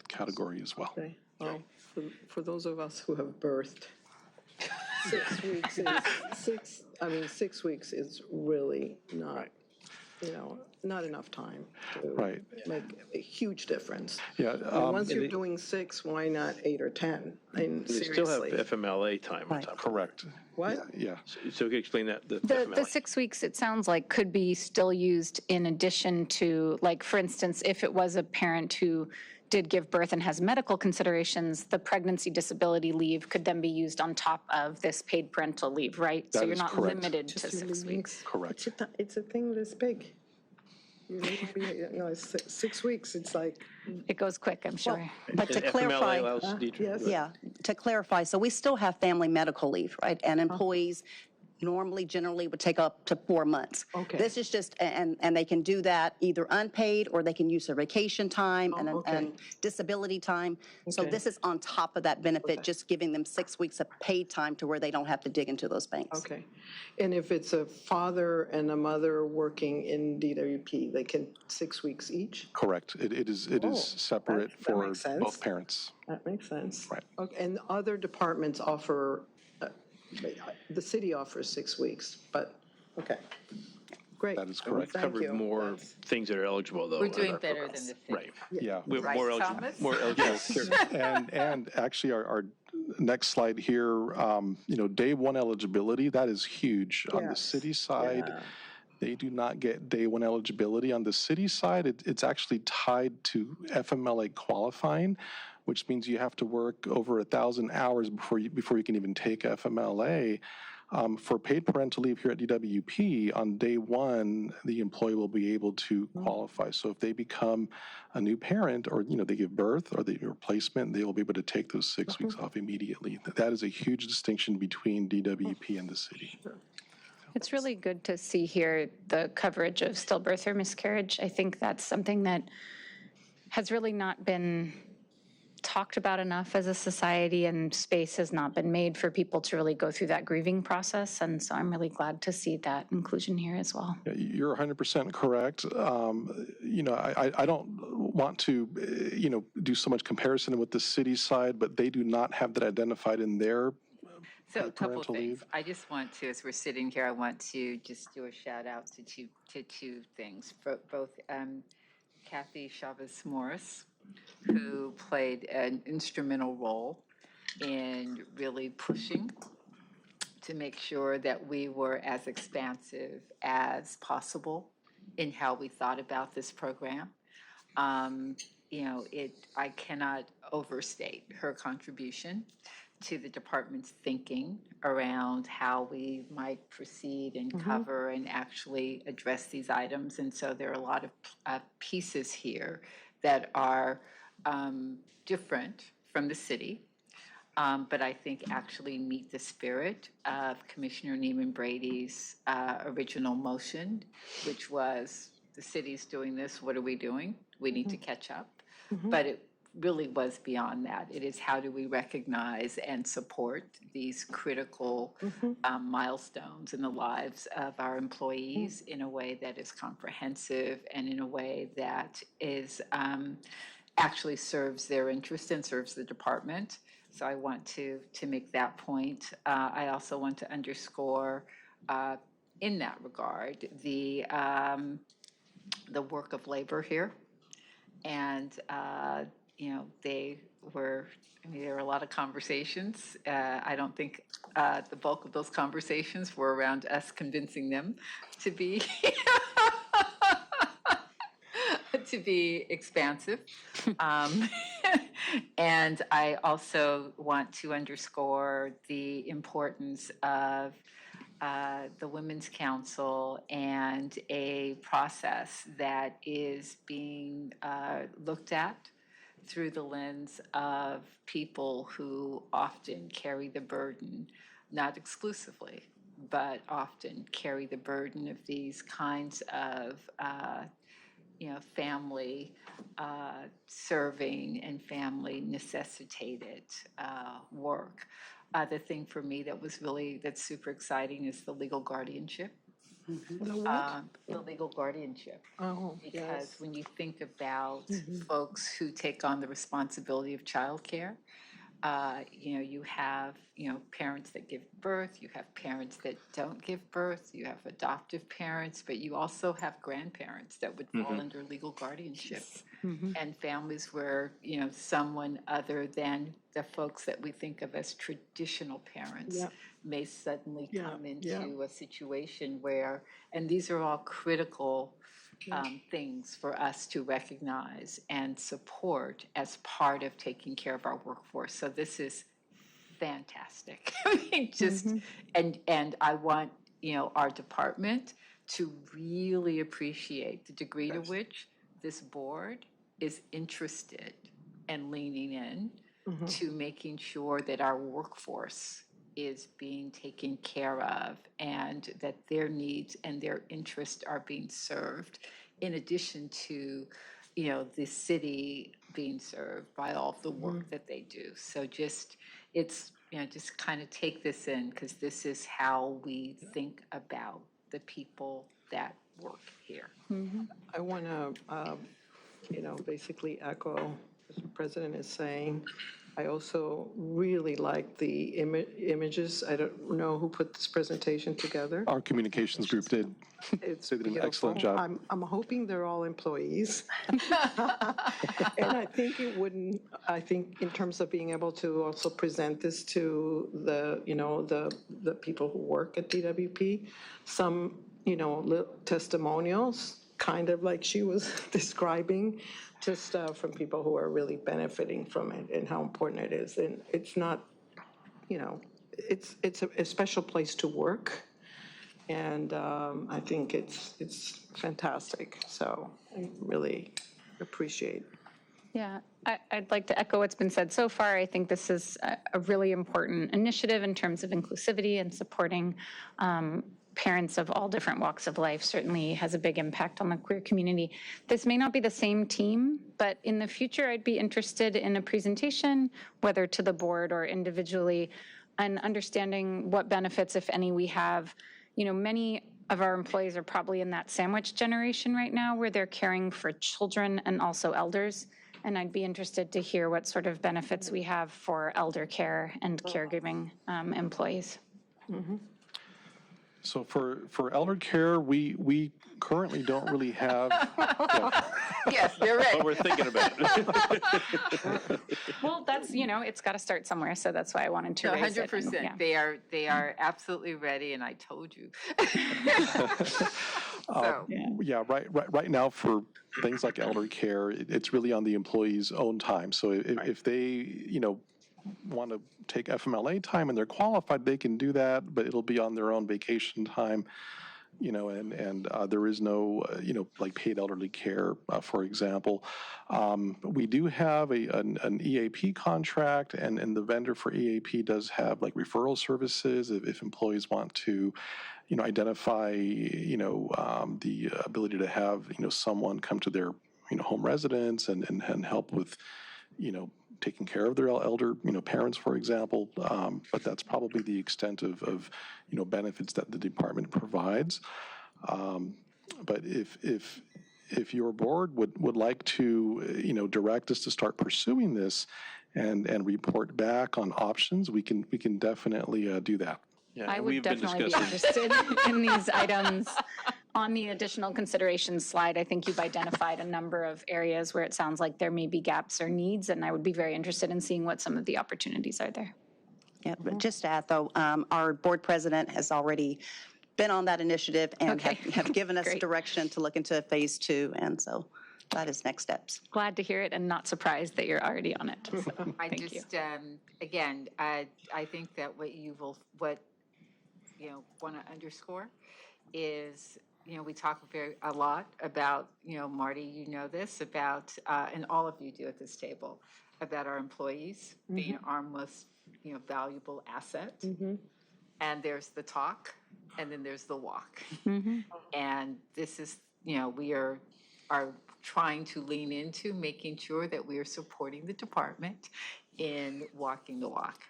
category as well. Okay. Well, for those of us who have birthed, 6 weeks is 6 weeks is really not, not enough time to make a huge difference. Yeah. Once you're doing 6, why not 8 or 10? I mean, They still have FMLA time on top. Correct. What? Yeah. So can you explain that? The 6 weeks, it sounds like, could be still used in addition to, like, for instance, if it was a parent who did give birth and has medical considerations, the pregnancy disability leave could then be used on top of this paid parental leave, right? So you're not limited to 6 weeks. Correct. It's a thing this big. You need to be, 6 weeks, it's like. It goes quick, I'm sure. But to clarify, yes. yeah, to clarify, so we still have family medical leave, right? And employees normally generally would take up to 4 months. Okay. This is just, and they can do that either unpaid or they can use their vacation time and disability time. So Okay. this is on top of that benefit, just giving them 6 weeks of paid time to where they don't have to dig into those banks. Okay. And if it's a father and a mother working in DWP, they can 6 weeks each? Correct. It is separate that for makes sense. both parents. That makes sense. Right. Okay. And other departments offer, the city offers 6 weeks, but, okay. Great. That is correct. Thank you. Covered more things that are eligible, though. We're in doing our better programs. than the city. Right. Yeah. We have Right, more Thomas? more eligible. Sure. And actually, our next slide here, day one eligibility, that is huge. On the Yes. city side, Yeah. they do not get day one eligibility. On the city side, it's actually tied to FMLA qualifying, which means you have to work over 1,000 hours before you can even take FMLA. For paid parental leave here at DWP, on day one, the employee will be able to qualify. So if they become a new parent or, they give birth or the replacement, they will be able to take those 6 weeks off immediately. That is a huge distinction between DWP and the city. It's really good to see here the coverage of stillbirth or miscarriage. I think that's something that has really not been talked about enough as a society, and space has not been made for people to really go through that grieving process. And so I'm really glad to see that inclusion here as well. You're 100% correct. I don't want to, do so much comparison with the city side, but they do not have that identified in their So a couple of parental things. leave. I just want to, as we're sitting here, I want to just do a shout out to two things. Both Kathy Chavez Morris, who played an instrumental role in really pushing to make sure that we were as expansive as possible in how we thought about this program. I cannot overstate her contribution to the department's thinking around how we might proceed and cover and actually address these items. And so there are a lot of pieces here that are different from the city, but I think actually meet the spirit of Commissioner NEEMAN Brady's original motion, which was the city's doing this, what are we doing? We need to catch up. But it really was beyond that. It is how do we recognize and support these critical milestones in the lives of our employees in a way that is comprehensive and in a way that is actually serves their interest and serves the department. So I want to make that point. I also want to underscore in that regard the work of labor here. And there were a lot of conversations. I don't think the bulk of those conversations were around us convincing them to be to be expansive. And I also want to underscore the importance of the Women's Council and a process that is being looked at through the lens of people who often carry the burden, not exclusively, but often carry the burden of these kinds of family serving and family necessitated work. The thing for me that's super exciting is the legal guardianship. The what? The legal guardianship. Oh, Because yes. when you think about folks who take on the responsibility of childcare, you have, parents that give birth, you have parents that don't give birth, you have adoptive parents, but you also have grandparents that would fall under legal guardianship. And families where, someone other than the folks that we think of as traditional parents may suddenly come into a situation where, and these are all critical things for us to recognize and support as part of taking care of our workforce. So this is fantastic. And I want, our department to really appreciate the degree to which this board is interested and leaning in to making sure that our workforce is being taken care of and that their needs and their interests are being served, in addition to, the city being served by all the work that they do. So just, it's, just kind of take this in, because this is how we think about the people that work here. I want to, basically echo what the president is saying. I also really like the images. I don't know who put this presentation together. Our communications group did. It's They did an beautiful. excellent job. I'm hoping they're all employees. And I think I think in terms of being able to also present this to the, the people who work at DWP, some, testimonials, kind of like she was describing, just from people who are really benefiting from it and how important it is. And it's not, it's a special place to work. And I think it's fantastic. So I really appreciate. Yeah, I'd like to echo what's been said so far. I think this is a really important initiative in terms of inclusivity and supporting parents of all different walks of life. Certainly has a big impact on the queer community. This may not be the same team, but in the future I'd be interested in a presentation, whether to the board or individually, and understanding what benefits, if any, we have. Many of our employees are probably in that sandwich generation right now where they're caring for children and also elders. And I'd be interested to hear what sort of benefits we have for elder care and caregiving employees. So for elder care, we currently don't really have. Yes, they're right. But we're thinking about it. Well, that's, it's got to start somewhere, so that's why I wanted to raise it. 100%. And, yeah. They are absolutely ready, and I told you. Right now for things like elder care, it's really on the employee's own time. So if they, want to take FMLA time and they're qualified, they can do that, but it'll be on their own vacation time, and there is no, like paid elderly care, for example. We do have an EAP contract, and the vendor for EAP does have like referral services if employees want to, identify, the ability to have, someone come to their, home residence and help with, taking care of their elder, parents, for example. But that's probably the extent of benefits that the department provides. But if your board would like to, direct us to start pursuing this and report back on options, we can definitely do that. Yeah, I would we've been definitely be discussing. interested in these items. On the additional considerations slide, I think you've identified a number of areas where it sounds like there may be gaps or needs, and I would be very interested in seeing what some of the opportunities are there. Yeah, but just to add, though, our board president has already been on that initiative and have given us direction to look into phase 2, and so that is next steps. Glad to hear it and not surprised that you're already on it. So, thank you. Again, I think that what want to underscore is, we talk a lot about, Marty, this, about, and all of you do at this table, about our employees being our most, valuable asset. And there's the talk, and then there's the walk. And this is, we are trying to lean into making sure that we are supporting the department in walking the walk.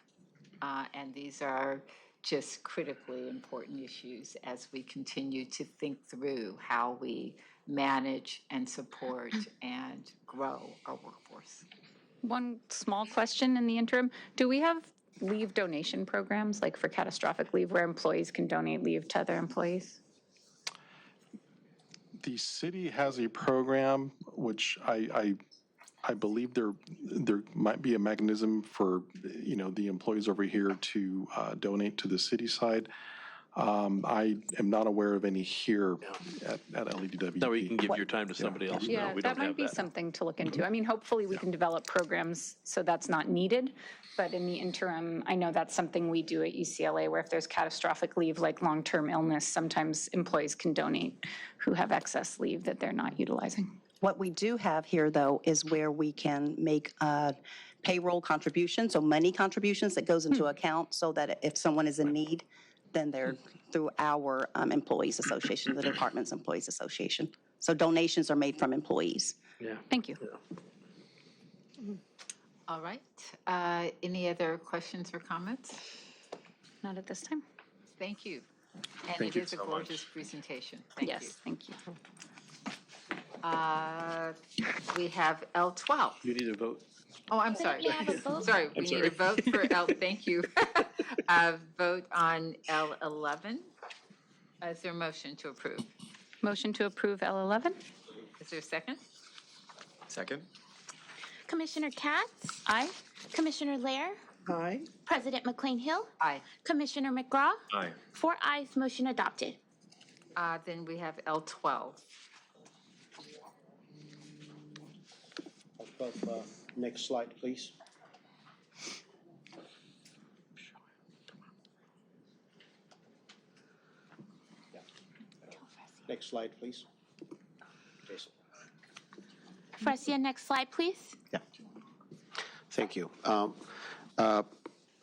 And these are just critically important issues as we continue to think through how we manage and support and grow our workforce. One small question in the interim. Do we have leave donation programs, like for catastrophic leave, where employees can donate leave to other employees? The city has a program which I believe there might be a mechanism for, the employees over here to donate to the city side. I am not aware of any here at LEDWP. No, you can give your time to somebody else. Yeah, No, we that don't have might be that. something to look into. I mean, hopefully we can develop programs so that's not needed. But in the interim, I know that's something we do at UCLA, where if there's catastrophic leave, like long-term illness, sometimes employees can donate who have excess leave that they're not utilizing. What we do have here, though, is where we can make payroll contributions, so money contributions that goes into account so that if someone is in need, then they're through our employees association, the department's employees association. So donations are made from employees. Yeah. Thank you. All right. Any other questions or comments? Not at this time. Thank you. And Thank it you is a so gorgeous presentation. Thank you. Yes, thank you. We have L12. You need a vote. Oh, I'm sorry. May I have a vote? Sorry, we need a sorry. vote for L, thank you. Vote on L11. Is there a motion to approve? Motion to approve L11? Is there a second? Second? Commissioner Katz? Aye. Commissioner Lair? Aye. President McCLAIN-HILL? Aye. Commissioner McCraw? Aye. 4 ayes, motion adopted. Then we have L12. Next slide, please. Next slide, please. Jason. Francia, next slide, please. Thank you.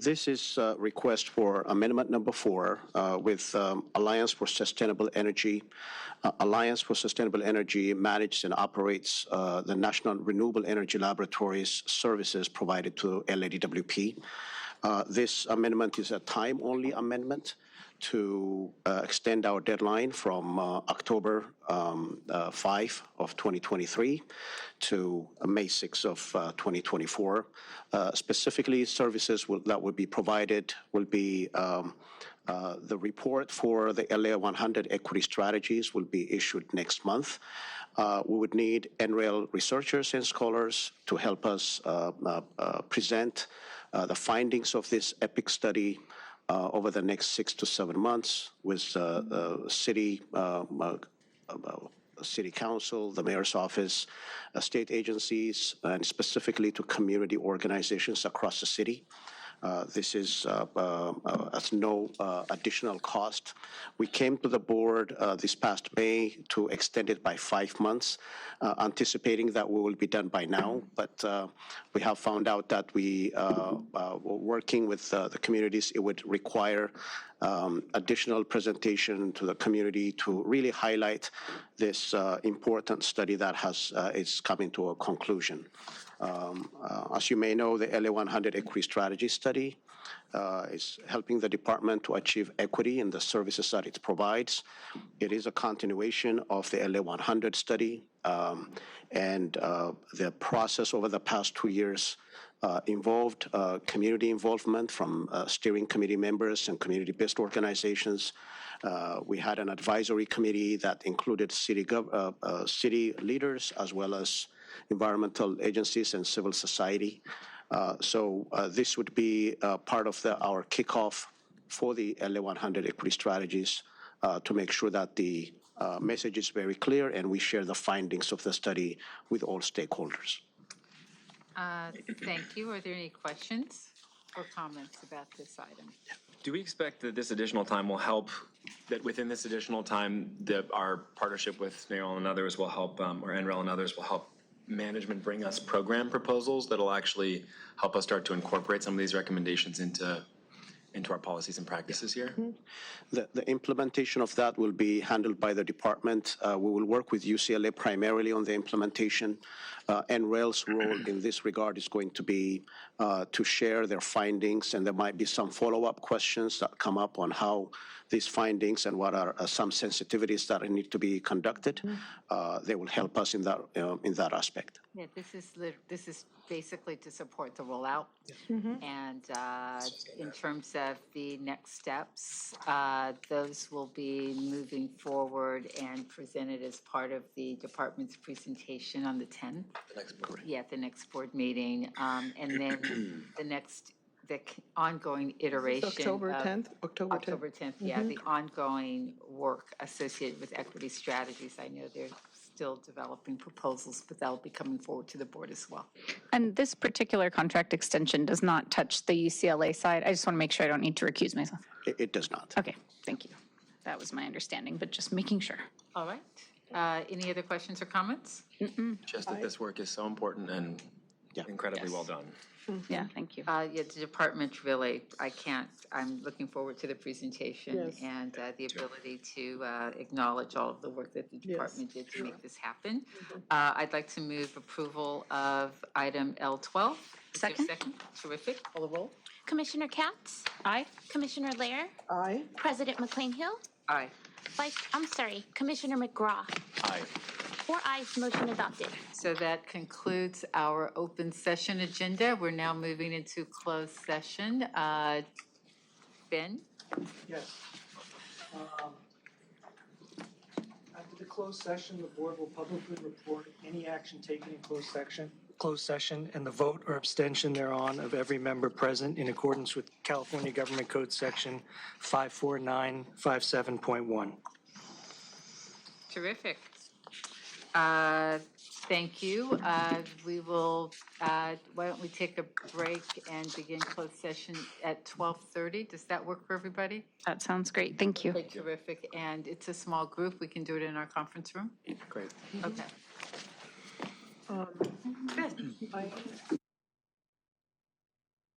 This is a request for amendment number 4 with Alliance for Sustainable Energy. Alliance for Sustainable Energy manages and operates the National Renewable Energy Laboratories services provided to LADWP. This amendment is a time-only amendment to extend our deadline from October 5 of 2023 to May 6 of 2024. Specifically, services that will be provided will be the report for the LA 100 equity strategies will be issued next month. We would need NREL researchers and scholars to help us present the findings of this EPIC study over the next 6 to 7 months with city council, the mayor's office, state agencies, and specifically to community organizations across the city. This is at no additional cost. We came to the board this past May to extend it by 5 months, anticipating that we will be done by now. But we have found out that we, working with the communities, it would require additional presentation to the community to really highlight this important study that is coming to a conclusion. As you may know, the LA 100 Equity Strategy Study is helping the department to achieve equity in the services that it provides. It is a continuation of the LA 100 study, and the process over the past 2 years involved community involvement from steering committee members and community-based organizations. We had an advisory committee that included city leaders as well as environmental agencies and civil society. So this would be part of our kickoff for the LA 100 equity strategies to make sure that the message is very clear and we share the findings of the study with all stakeholders. Thank you. Are there any questions or comments about this item? Do we expect that this additional time will help, that within this additional time, that our partnership with NAREL and others will help, or NREL and others will help management bring us program proposals that'll actually help us start to incorporate some of these recommendations into our policies and practices here? The implementation of that will be handled by the department. We will work with UCLA primarily on the implementation. NREL's role in this regard is going to be to share their findings, and there might be some follow-up questions that come up on how these findings and what are some sensitivities that need to be conducted. They will help us in that aspect. Yeah, this is basically to support the rollout. And in terms of the next steps, those will be moving forward and presented as part of the department's presentation on the 10th. Yeah, the next board meeting. And then the ongoing iteration. October of- 10th? October 10th. October 10th, yeah, the ongoing work associated with equity strategies. I know they're still developing proposals, but that'll be coming forward to the board as well. And this particular contract extension does not touch the UCLA side. I just want to make sure I don't need to recuse myself. It does not. Okay, thank you. That was my understanding, but just making sure. All right. Any other questions or comments? Just that this work is so important and incredibly well done. Yeah, thank you. Yeah, the department really, I'm looking forward to the presentation Yes. and the ability to acknowledge all of the work that the department did to make this happen. I'd like to move approval of item L12. Is there a Second. Terrific. Call the roll. Commissioner KATZ? Aye. Commissioner LEHRER? Aye. President McCLAIN-HILL? Aye. Commissioner McCraw? Aye. 4 ayes, motion adopted. So that concludes our open session agenda. We're now moving into closed session. Ben? Yes. After the closed session, the board will publicly report any action taken in closed session and the vote or abstention thereon of every member present in accordance with California Government Code Section 54957.1. Terrific. Thank you. We will, why don't we take a break and begin closed session at 12:30? Does that work for everybody? That sounds great. Thank you. Okay, terrific. And it's a small group. We can do it in our conference room? Great. Okay. I